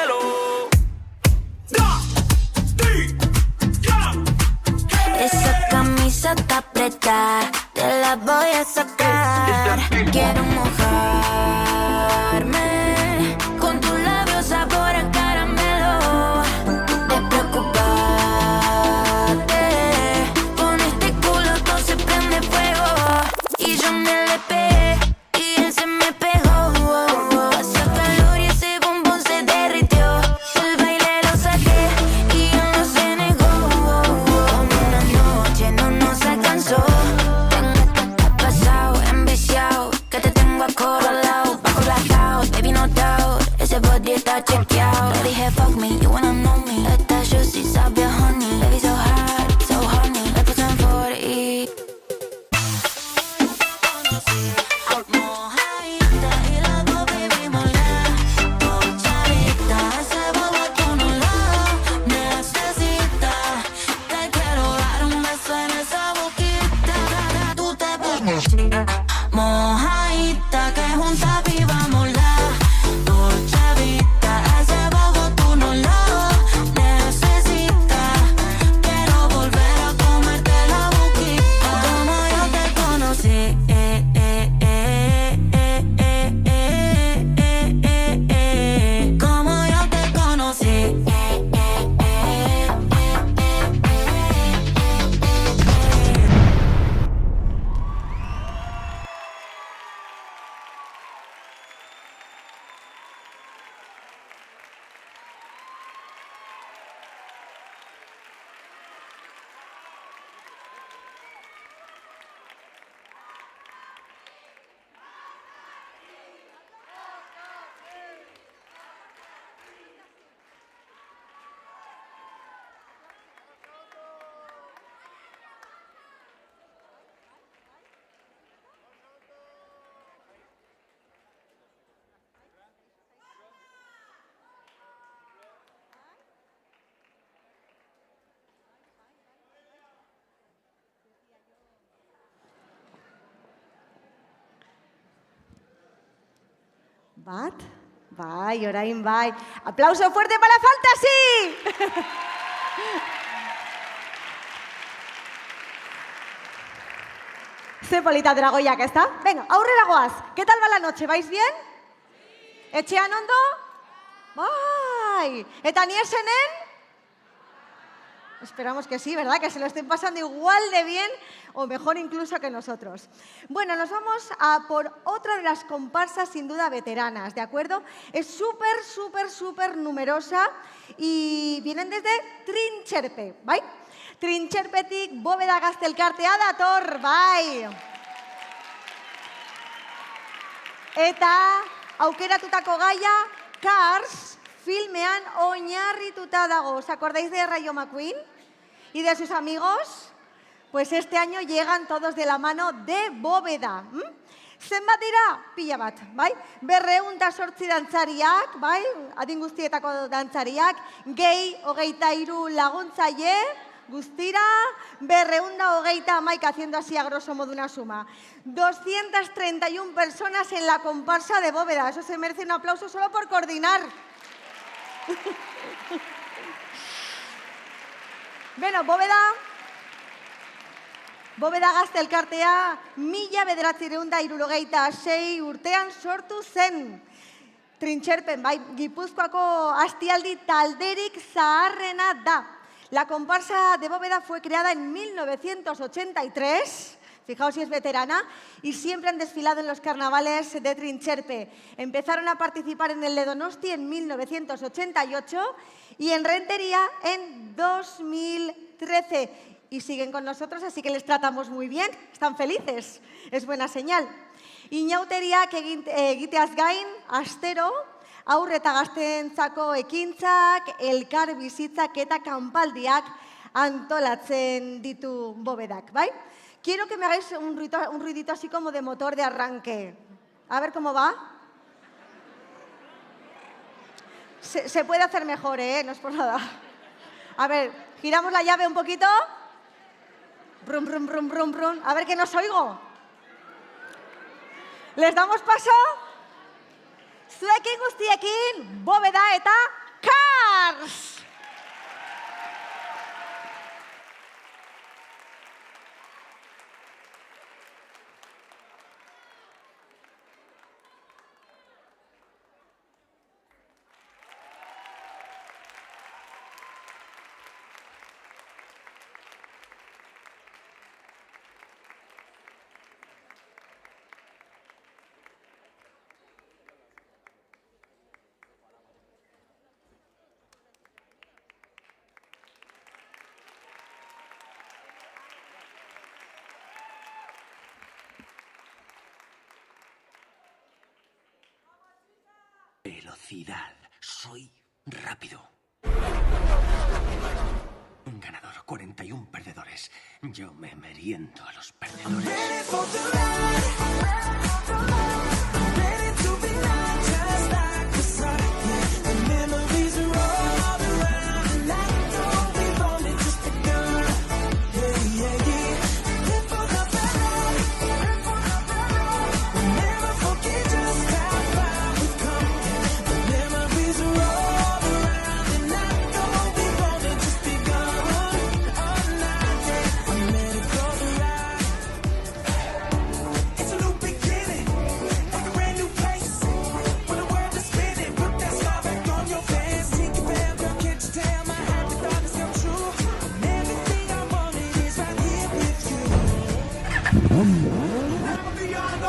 Esa camisa está apretada, te la voy a sacar. Quiero mojarme con tus labios sabor a caramelo. Despreocupate, con este culo todo se prende fuego. Y yo me le pegué y él se me pegó. Pasó calor y ese bombón se derritió. El baile lo saqué y él no se negó. Como una noche no nos alcanzó. Tengo pasado, enviciado, que te tengo acorralado. Bajo blackout, baby no doubt. Ese body está chequeado. Le dije fuck me, you wanna know me. Esta juicy sabe a honey. Baby so hot, so honey. Le puse en 40. Mojadita y las dos vivimos la chavita. Ese bobo tú no lo necesitas. Te quiero dar un beso en esa boquita. Tú te pones mojadita que juntas vivamos la chavita. Ese bobo tú no lo necesitas. Quiero volver a comerte la boquita. Como yo te conocí. Como yo te conocí. Bat? Bai, orain bai. Aplauso fuerte para Fantasy! Ze polita dragoiak, ezta? Venga, aurrera goaz. ¿Qué tal va la noche? ¿Vais bien? Etxean ondo? Bai. Eta ni esenen? Esperamos que sí, ¿verdad? Que se lo estén pasando igual de bien o mejor incluso que nosotros. Bueno, nos vamos a por otra de las comparsas sin duda veteranas, ¿de acuerdo? Es súper numerosa y vienen desde Trintxerpe, ¿bai? Trintxerpetik Bóveda Gazte elkartea dator, bai! Eta aukeratutako gaia Cars filmean oinarrituta dago. ¿Os acordáis de Rayo McQueen y de sus amigos? Pues este año llegan todos de la mano de Bóveda. Zenbat dira? Pila bat, bai? 208 dantzariak, bai? Adin guztietako dantzariak, gehi 23 laguntzaile, guztira, 230 haciendo así a grosso modo una suma. 231 personas en la comparsa de Bóveda. Eso se merece un aplauso solo por coordinar. Bueno, Bóveda Gazte elkartea 1976 urtean sortu zen. Trintxerpen, bai, Gipuzkoako astialdi talderik zaharrena da. La comparsa de Bóveda fue creada en 1983, fijaos si es veterana, y siempre han desfilado en los carnavales de Trintxerpe. Empezaron a participar en el de Donosti en 1988 y en Rentería en 2013. Y siguen con nosotros, así que les tratamos muy bien. Están felices, es buena señal. Inauteriak egiteaz gain, astero, aurre eta gazteentzako ekintzak, elkar bizitzak eta kanpaldiak antolatzen ditu Bóvedak, ¿bai? Quiero que me hagáis un ruidito así como de motor de arranque. A ver cómo va. Se puede hacer mejor, no es por nada. A ver, giramos la llave un poquito. Brum, brum, brum, brum, brum. A ver que no os oigo. ¿Les damos paso? Zuekin guztiekin, Bóveda eta Cars! Velocidad. Soy rápido. Un ganador, 41 perdedores. Yo me meriendo a los perdedores.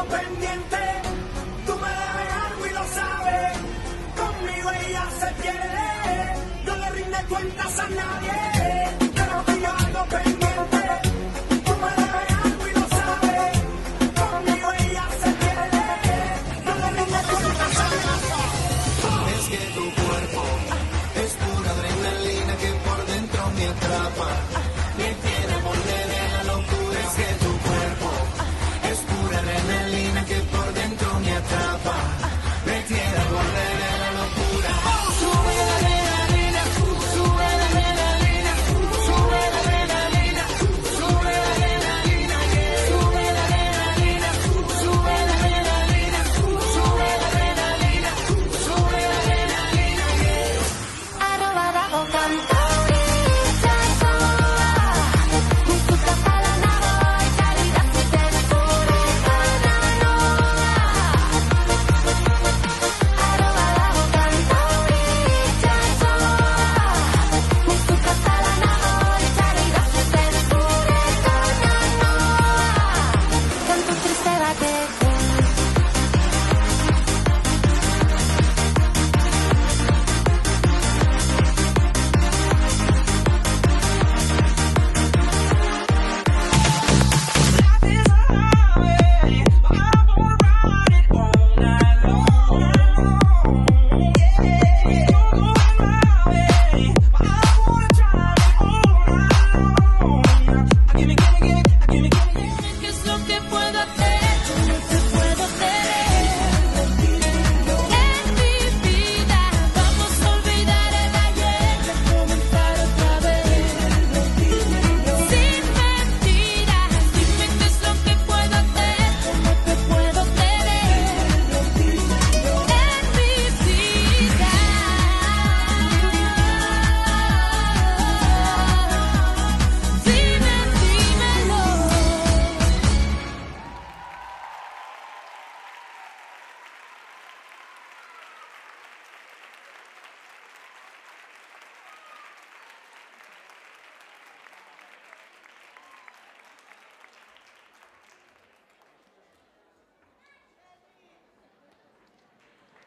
Pendiente, tú me debes algo y lo sabes. Conmigo ella se pierde, no le rinde cuentas a nadie. Pero tú algo pendiente, tú me debes algo y lo sabes. Conmigo ella se pierde, no le rinde cuentas a nadie. Es que tu cuerpo es pura adrenalina que por dentro me atrapa. Me tiene borde de la locura. Es que tu cuerpo es pura adrenalina que por dentro me atrapa. Me tiene al borde de la locura. Sube la adrenalina, sube la adrenalina, sube la adrenalina, sube la adrenalina, sube la adrenalina, sube la adrenalina, sube la adrenalina, sube la adrenalina. Arroba bajo cantaurí,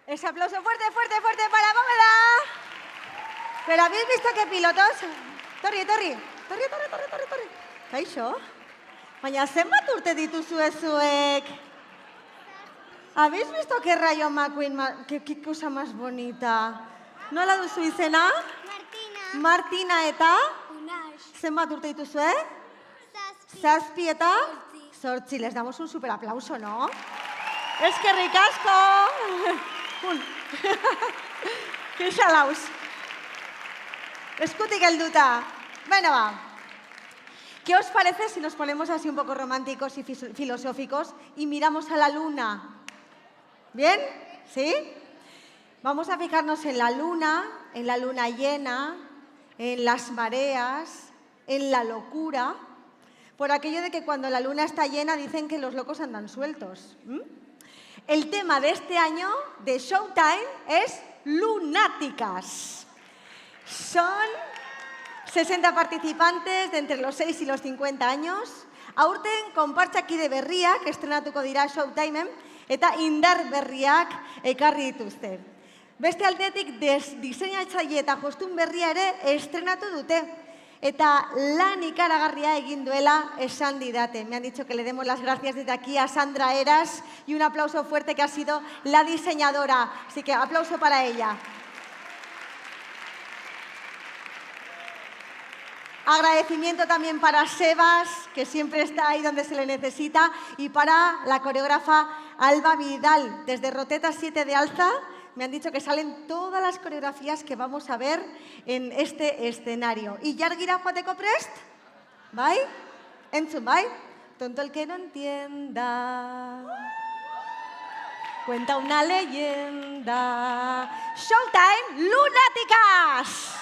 Ese aplauso fuerte, fuerte, fuerte para Bóveda. ¿Pero habéis visto qué pilotos? Torri. Kaixo? Baina zenbat urte dituzue zuek? ¿Habéis visto qué Rayo McQueen, qué cosa más bonita? Nola duzu izena? Martina eta? Zenbat urte dituzue? Zazpi eta? Zortzi. Les damos un super aplauso, ¿no? Eskerrik asko! Qué xalaus. Eskutik helduta. Bueno, va. ¿Qué os parece si nos ponemos así un poco románticos y filosóficos y miramos a la luna? ¿Bien? ¿Sí? Vamos a fijarnos en la luna llena, en las mareas, en la locura, por aquello de que cuando la luna está llena dicen que los locos andan sueltos. El tema de este año de Showtime es lunáticas. Son 60 participantes de entre los 6 y los 50 años. Aurten konpartsakide berriak estrenatuko dira Showtimeen eta indar berriak ekarri dituzte. Beste aldetik diseinatzaile eta jostun berria ere estrenatu dute. Eta lan ikaragarria egin duela esan didate. Me han dicho que le demos las gracias desde aquí a Sandra Eras y un aplauso fuerte que ha sido la diseñadora. Así que aplauso para ella. Agradecimiento también para Sebas, que siempre está ahí donde se le necesita, y para la coreógrafa Alba Vidal. Desde Roteta 7 de Alza me han dicho que salen todas las coreografías que vamos a ver en este escenario. ¿Y Yargira joateko prest? ¿Bai? Entzun, bai? Tonto el que no entienda. Cuenta una leyenda. Showtime, lunáticas.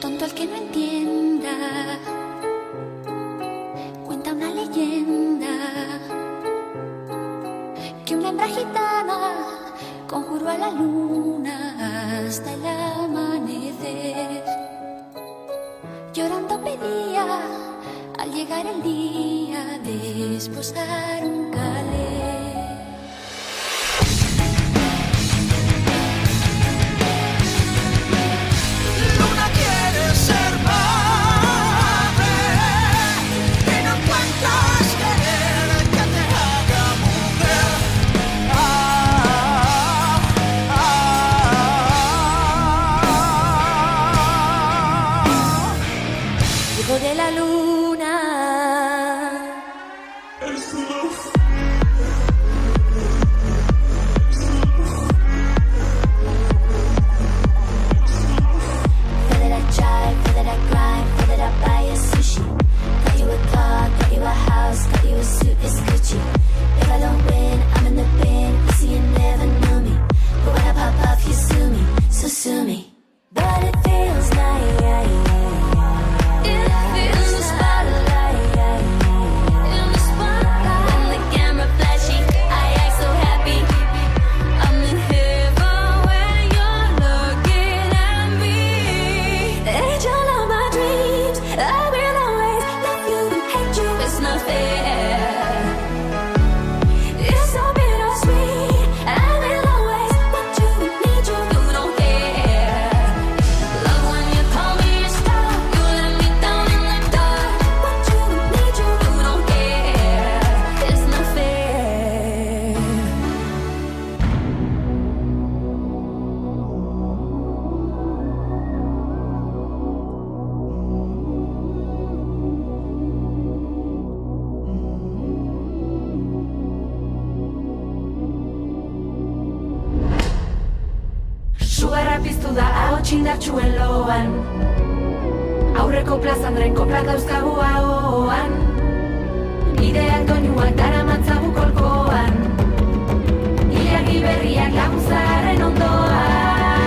Tonto el que no entienda, cuenta una leyenda que una hembra gitana conjuró a la luna hasta el amanecer. Llorando pedía al llegar el día de esposar un calé. De la luna. Feel that I drive, feel that I grind, feel that I buy a sushi. Got you a car, got you a house, got you a suit, it's Gucci. If I don't win, I'm in the bin. You see, you never knew me, but when I pop off, you sue me, so sue me. But it feels nice. It feels txindartxuen loan. Aurreko plazan drenkoplak dauzkagu ahoan. Bideak doinuak daramatzagu kolkoan. Ilargi berriak laguzaren ondoan.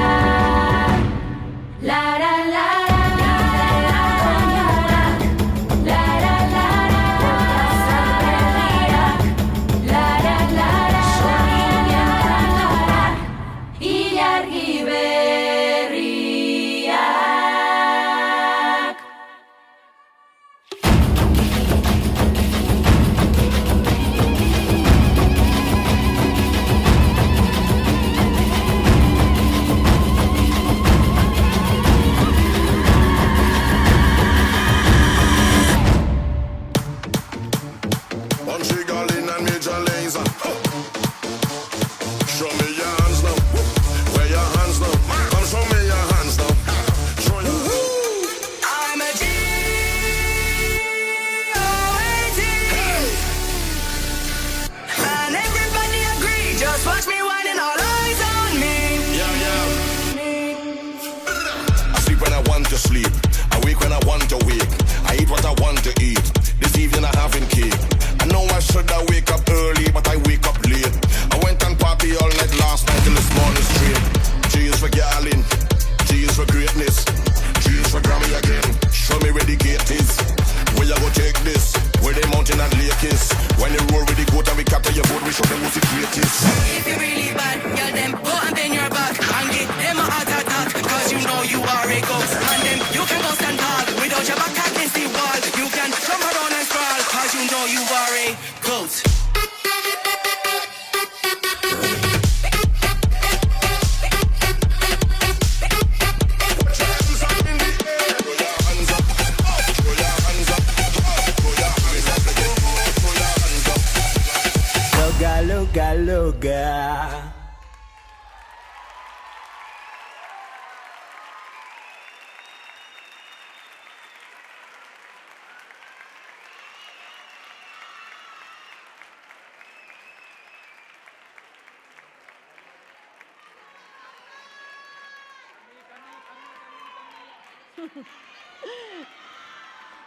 Lara, lara.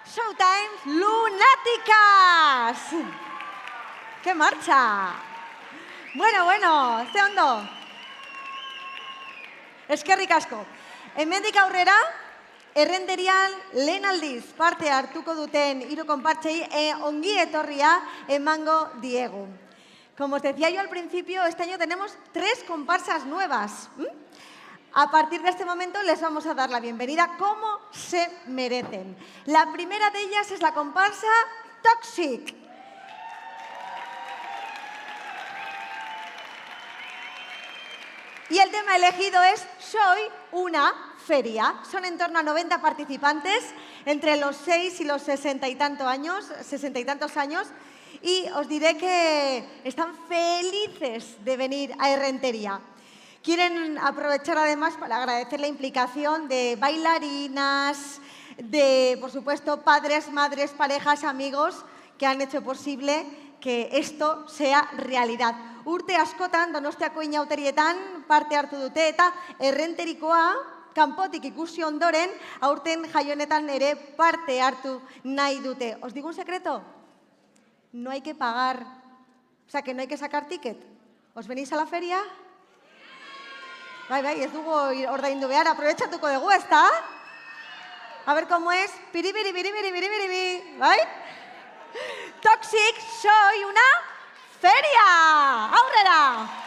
Showtime Lunáticas. ¡Qué marcha! Bueno, ze ondo. Eskerrik asko. Hemendik aurrera, errenterian lehen aldiz parte hartuko duten hiru konpartsei ongi etorria emango diegu. Como os decía yo al principio, este año tenemos 3 comparsas nuevas. A partir de este momento les vamos a dar la bienvenida como se merecen. La primera de ellas es la comparsa Toxic. Y el tema elegido es Soy una feria. Son en torno a 90 participantes entre los 6 y los 60 y tantos años. Y os diré que están felices de venir a Errentería. Quieren aprovechar además para agradecer la implicación de bailarinas, de, por supuesto, padres, madres, parejas, amigos que han hecho posible que esto sea realidad. Urte askotan Donostiako inauterietan parte hartu dute eta errenterikoa kanpotik ikusi ondoren aurten jaionetan ere parte hartu nahi dute. ¿Os digo un secreto? No hay que pagar, o sea que no hay que sacar ticket. ¿Os venís a la feria? Bai, ez dugu ordaindu behar, aprobetxatuko dugu, ezta? A ver cómo es. Piribiri, ¿bai? Toxic, soy una feria. ¡Aurrera!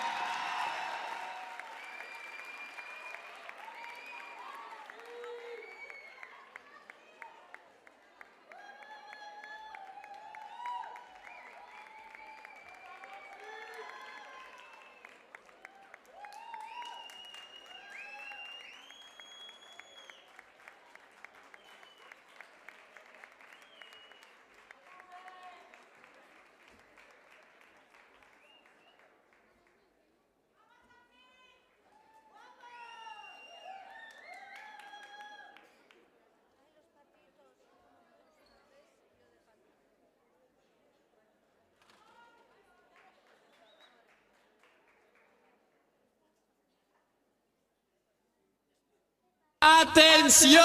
¡Atención!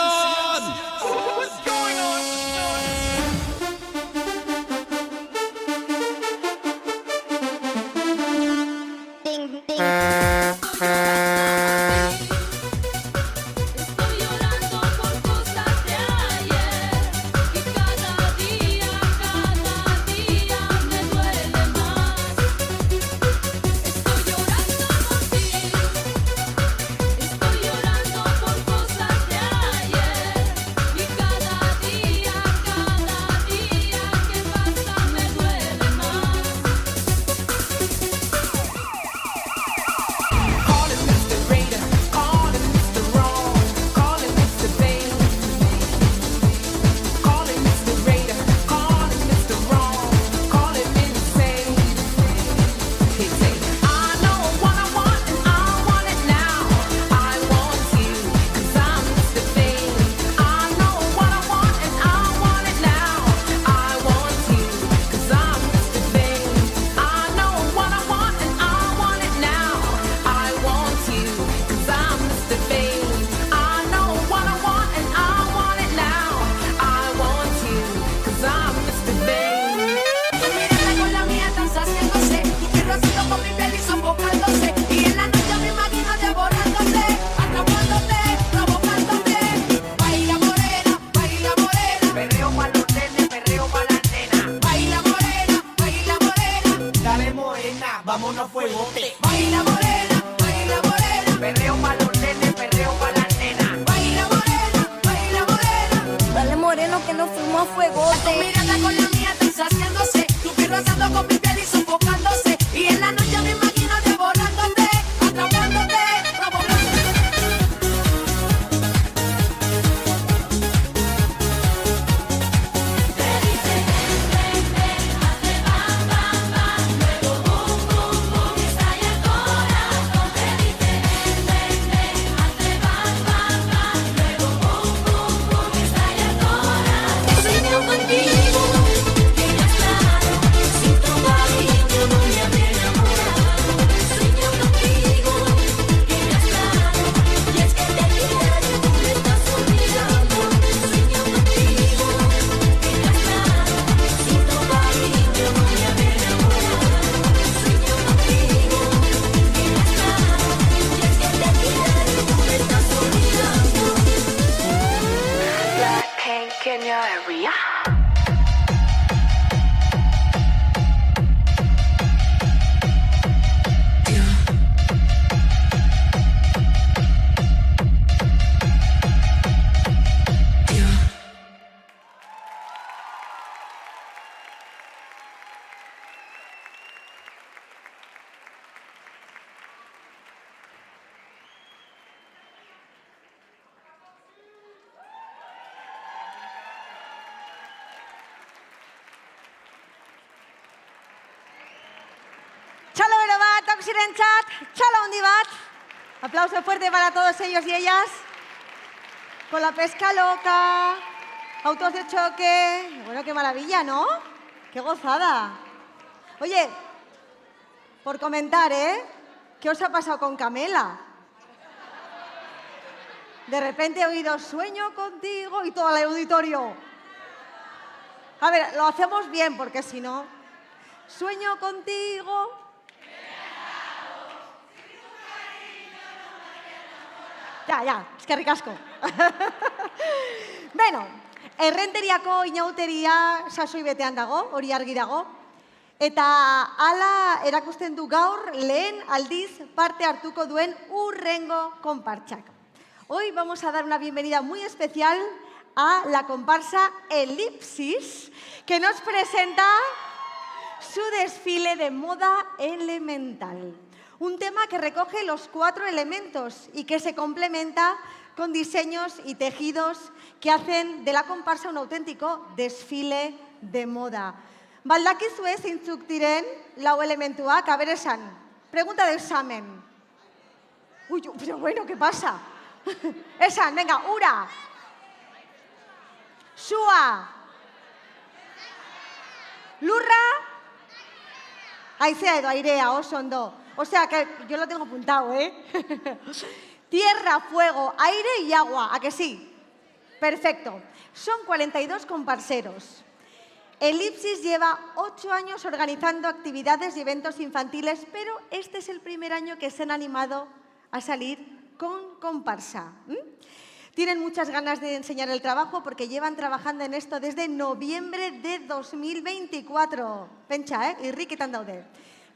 Vámonos fuegote. Baila morena, perreo pa' los nenes, perreo pa' las nenas. Baila morena, Dale moreno que nos fuimos a fuegote. Tu mirada con la mía está saciándose. Tu piel rozando con mi piel y sofocándose. Y en la noche me imagino devorándote, atrapándote, Kenya area. Txalo bero bat, auxirentzat, txalo handi bat. Aplauso fuerte para todos ellos y ellas. Con la pesca loca, autos de choque. Bueno, qué maravilla, ¿no? Qué gozada. Oye, por comentar, ¿eh? ¿Qué os ha pasado con Camela? De repente he oído sueño contigo y todo el auditorio. A ver, lo hacemos bien porque si no... Sueño contigo... Ja, eskerrik asko. Beno, errenteriako inauteria sasoi betean dago, hori argi dago. Eta hala erakusten du gaur lehen aldiz parte hartuko duen urrengo konpartsak. Hoy vamos a dar una bienvenida muy especial a la comparsa Elipsis, que nos presenta su desfile de moda elemental. Un tema que recoge los 4 elementos y que se complementa con diseños y tejidos que hacen de la comparsa un auténtico desfile de moda. Baldakizue zeintzuk diren lau elementuak, a ver esan. Pregunta de examen. Uy, pero bueno, ¿qué pasa? Esan, venga, ura. Sua. Lurra. Haizea edo airea, oso ondo. O sea que yo lo tengo apuntado, ¿eh? Tierra, fuego, aire y agua, ¿a que sí? Perfecto. Son 42 comparseros. Elipsis lleva 8 años organizando actividades y eventos infantiles, pero este es el primer año que se han animado a salir con comparsa. Tienen muchas ganas de enseñar el trabajo porque llevan trabajando en esto desde noviembre de 2024. Pentsa, irrikitan daude.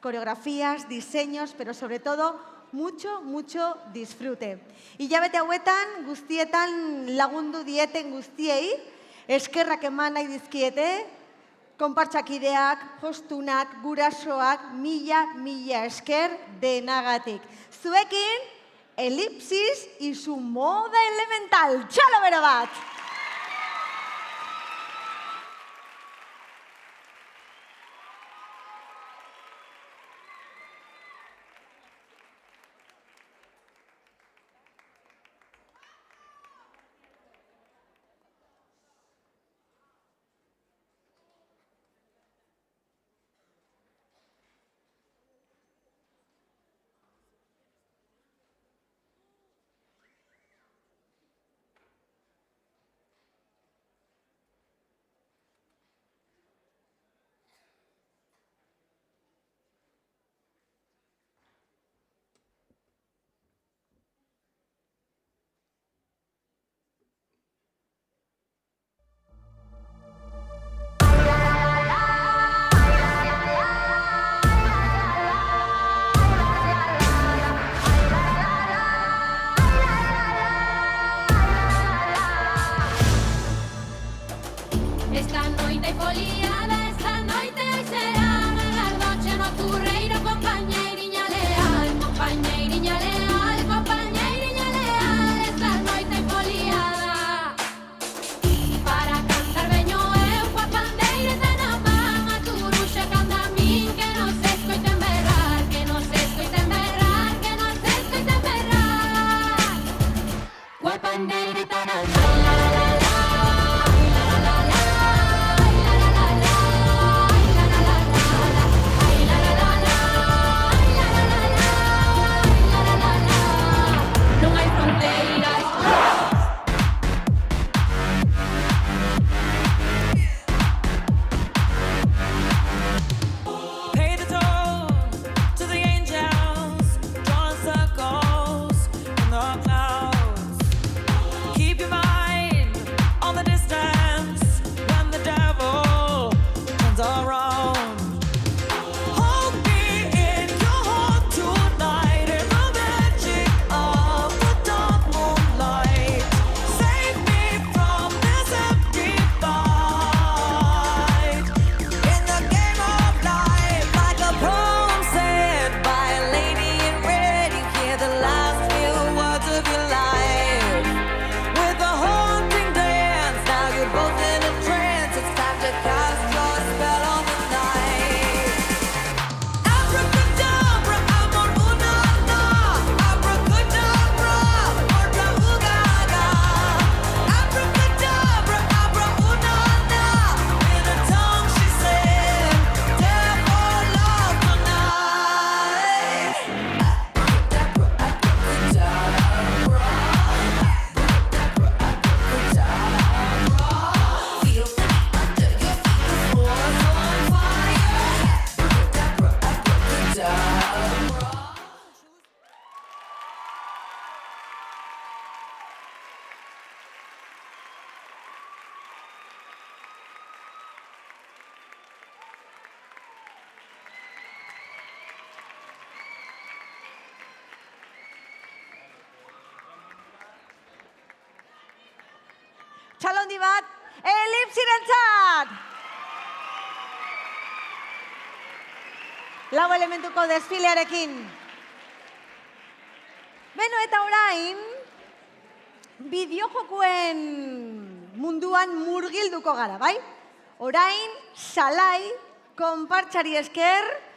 Coreografías, diseños, pero sobre todo mucho disfrute. Hilabete hauetan guztietan lagundu dieten guztiei, eskerrak eman nahi dizkiete, konpartsakideak, jostunak, gurasoak, mila esker denagatik. Zuekin, Elipsis y su moda elemental. Txalo bero bat! Esta noite foliada, esta noite será a noche nocturreira, compañeiriña leal, compañeiriña leal, compañeiriña leal. Esta noite foliada, para cantar veño eu coa pandeireta na man, a turuxa canta a min, que non se escoiten berrar, que non se escoiten berrar, que non se escoiten berrar, coa pandeireta na man. Pay the toll to the angels, drawing circles in the clouds. Keep your mind on the distance when the devil turns around. Hold me in your heart tonight in the magic of the dark moonlight. Save me from this empty fight. In the game of life, like a poem said by a lady in red, you hear the last few words of your life. With a haunting dance, now you're both in a trance. It's time to cast your spell on the night. Abracadabra, amor una, abracadabra, otra ugaga. Abracadabra, abra una, in a tongue she said, devil love tonight. Feel under your feet, the floor's on fire. Txalo handi bat, Elipsirentzat! Lau elementuko desfilearekin. Beno, eta orain, bideojokoen munduan murgilduko gara, bai? Orain, salai, konpartsari esker,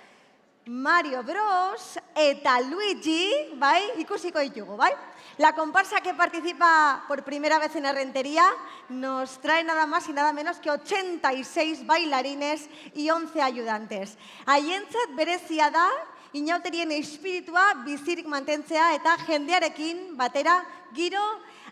Mario Bros eta Luigi, bai, ikusiko ditugu, bai? La comparsa que participa por primera vez en Errentería nos trae nada más y nada menos que 86 bailarines y 11 ayudantes. Haientzat berezia da, inauterien espiritua bizirik mantentzea eta jendearekin batera giro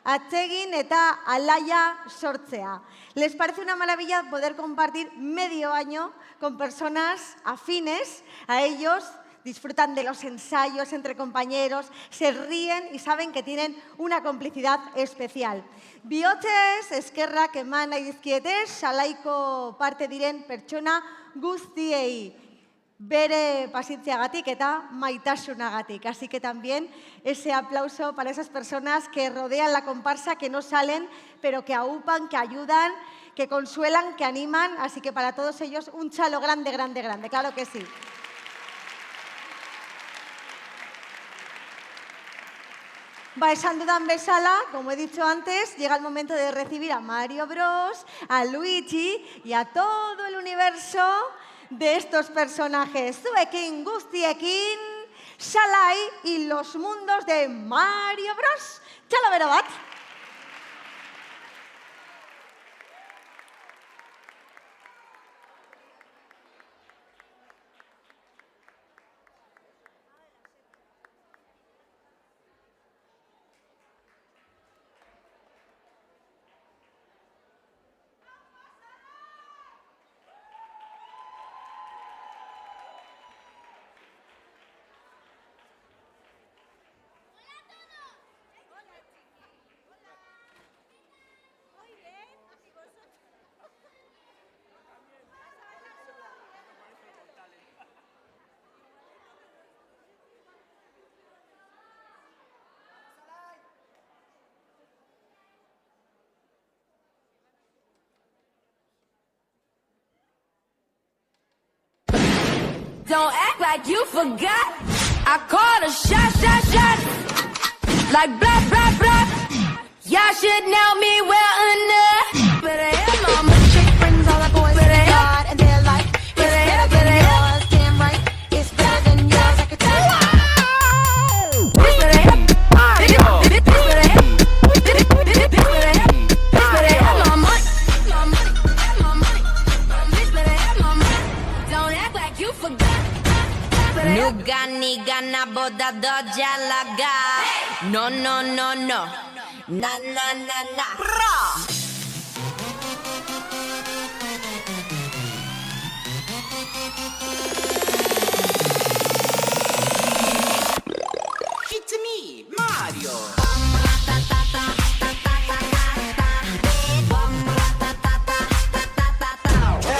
atsegin eta alaia sortzea. Les parece una maravilla poder compartir medio año con personas afines a ellos, disfrutan de los ensayos entre compañeros, se ríen y saben que tienen una complicidad especial. Bihotzez eskerrak eman nahi dizkiete Xalaiko parte diren pertsona guztiei, bere pasitzeagatik eta maitasunagatik. Así que también ese aplauso para esas personas que rodean la comparsa, que no salen, pero que aupan, que ayudan, que consuelan, que animan. Así que para todos ellos un chalo grande, grande, grande. Claro que sí. Esan dudan bezala, como he dicho antes, llega el momento de recibir a Mario Bros, a Luigi y a todo el universo de estos personajes. Zuekin guztiekin, Xalai y los mundos de Mario Bros. Txalo bero bat! Don't act like you forgot. I called a shot. Like blah, blah, blah. Y'all should know me well enough. Better have mama. Chick friends, all the boys got, and they're like, it's better than yours. Damn right, it's better than yours. I can tell you. Don't act like you forgot. 누가 네가 나보다 더 잘 나가. No, no, no, no. Na, na, na, na. It's me, Mario.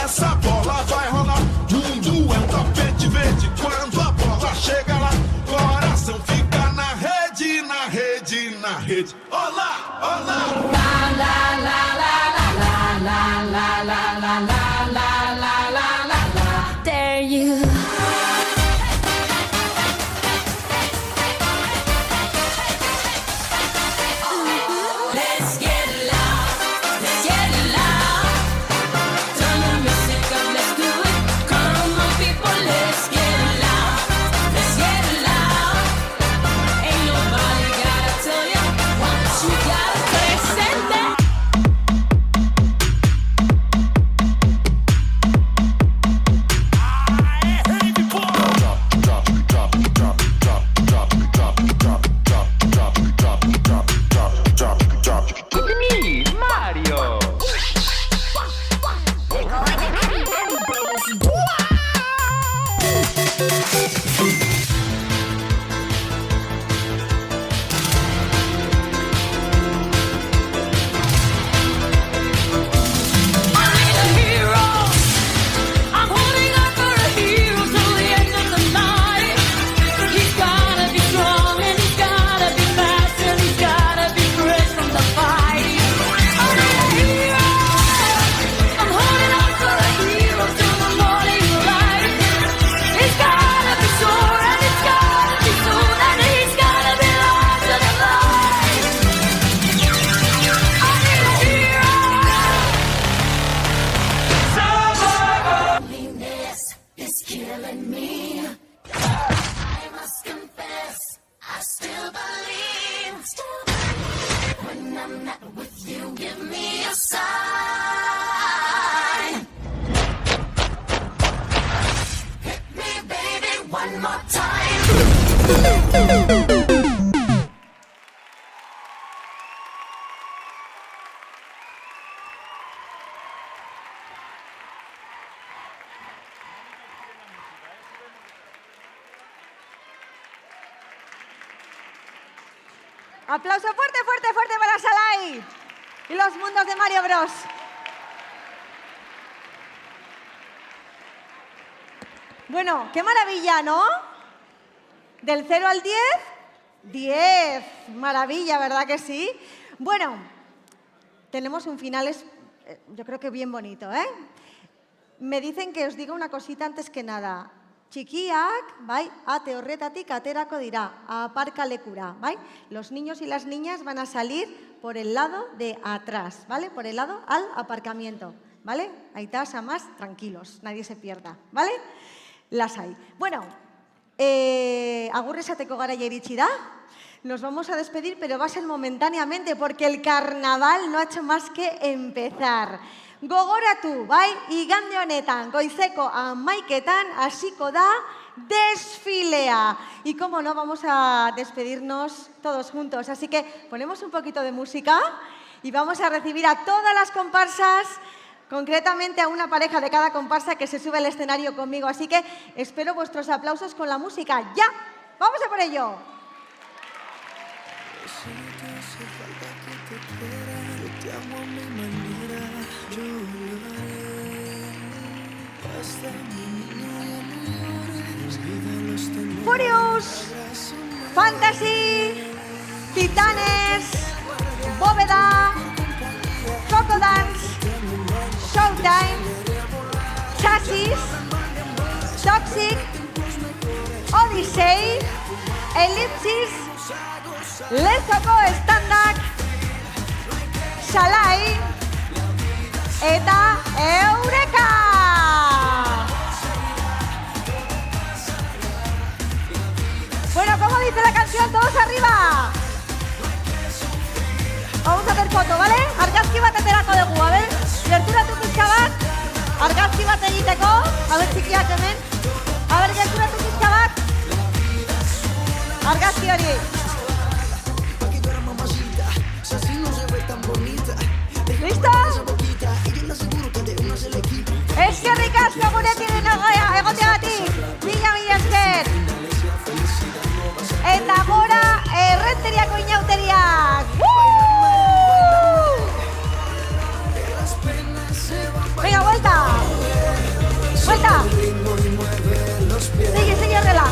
Essa bola vai rolar. Mundo é um tapete verde. Quando a bola chega lá, coração fica na rede, na rede, na rede. Olá, olá. La, la, la, la, la, la, la, la, la, la, la, la, la, la, la. There you Aplauso fuerte, fuerte, fuerte para Salai y los mundos de Mario Bros. Bueno, qué maravilla, ¿no? Del 0 al 10, 10. Maravilla, ¿verdad que sí? Bueno, tenemos un final, yo creo que bien bonito, ¿eh? Me dicen que os diga una cosita antes que nada. Txikiak, bai, ate horretatik aterako dira, aparka lekura, bai? Los niños y las niñas van a salir por el lado de atrás, ¿vale? Por el lado al aparcamiento, ¿vale? Aitas a más, tranquilos, nadie se pierda, ¿vale? Las hay. Bueno, agur esateko garaia iritsi da. Nos vamos a despedir, pero va a ser momentáneamente, porque el carnaval no ha hecho más que empezar. Gogoratu, bai, igande honetan, goizeko 11:00 hasiko da desfilea. Y como no, vamos a despedirnos todos juntos. Así que ponemos un poquito de música y vamos a recibir a todas las comparsas, concretamente a una pareja de cada comparsa que se sube al escenario conmigo. Así que espero vuestros aplausos con la música. ¡Ya! ¡Vamos a por ello! Furious, Fantasy, Titanes, Bóveda, Coco Dance, Showtime, Chasis, Toxic, Odyssey, Ellipsis, Lezoko Standak, Salai eta Eureka! Bueno, ¿cómo dice la canción? ¡Todos arriba! Vamos a hacer foto, ¿vale? Argazki bat aterako dugu, a ver? Gerturatu pizka bat, argazki bat egiteko, a ver txikiak hemen. A ver, gerturatu pizka bat, argazki hori. ¿Listo? Eskerrik asko gurekin egoteagatik, mila esker. Eta gora errenteriako inauteriak. Venga, vuelta. Vuelta. Sigue, sigue, horrela.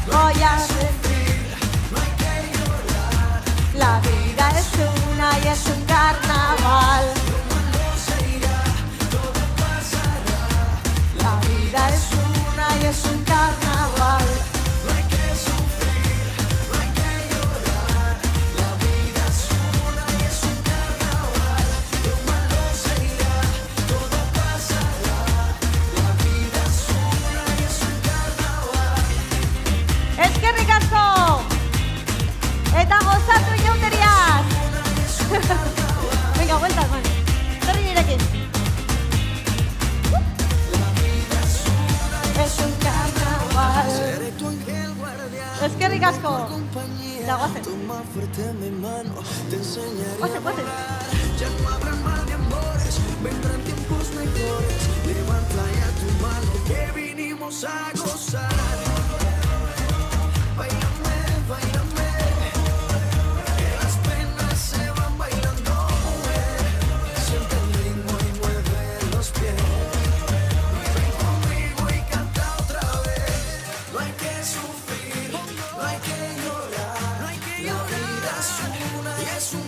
Voy a sentir. La vida es una y es un carnaval. La vida es una y es un carnaval. No hay que sufrir, no hay que llorar. La vida es una y es un carnaval. Lo malo se irá, todo pasará. La vida es una y es un carnaval. Eskerrik asko! Eta gozatu inauteriaz! Venga, vuelta, hermano. Zer nirekin. Es un carnaval. Eskerrik asko. Ya, goce. Goce, goce. Ya no habrá mal de amores, vendrán tiempos mejores. Levanta ya tu mano que vinimos a gozar. Báilame, báilame, que las penas se van bailando, mujer. Siente el ritmo y mueve los pies. Ven conmigo y canta otra vez. No hay que sufrir, no hay que llorar. La vida es una y es un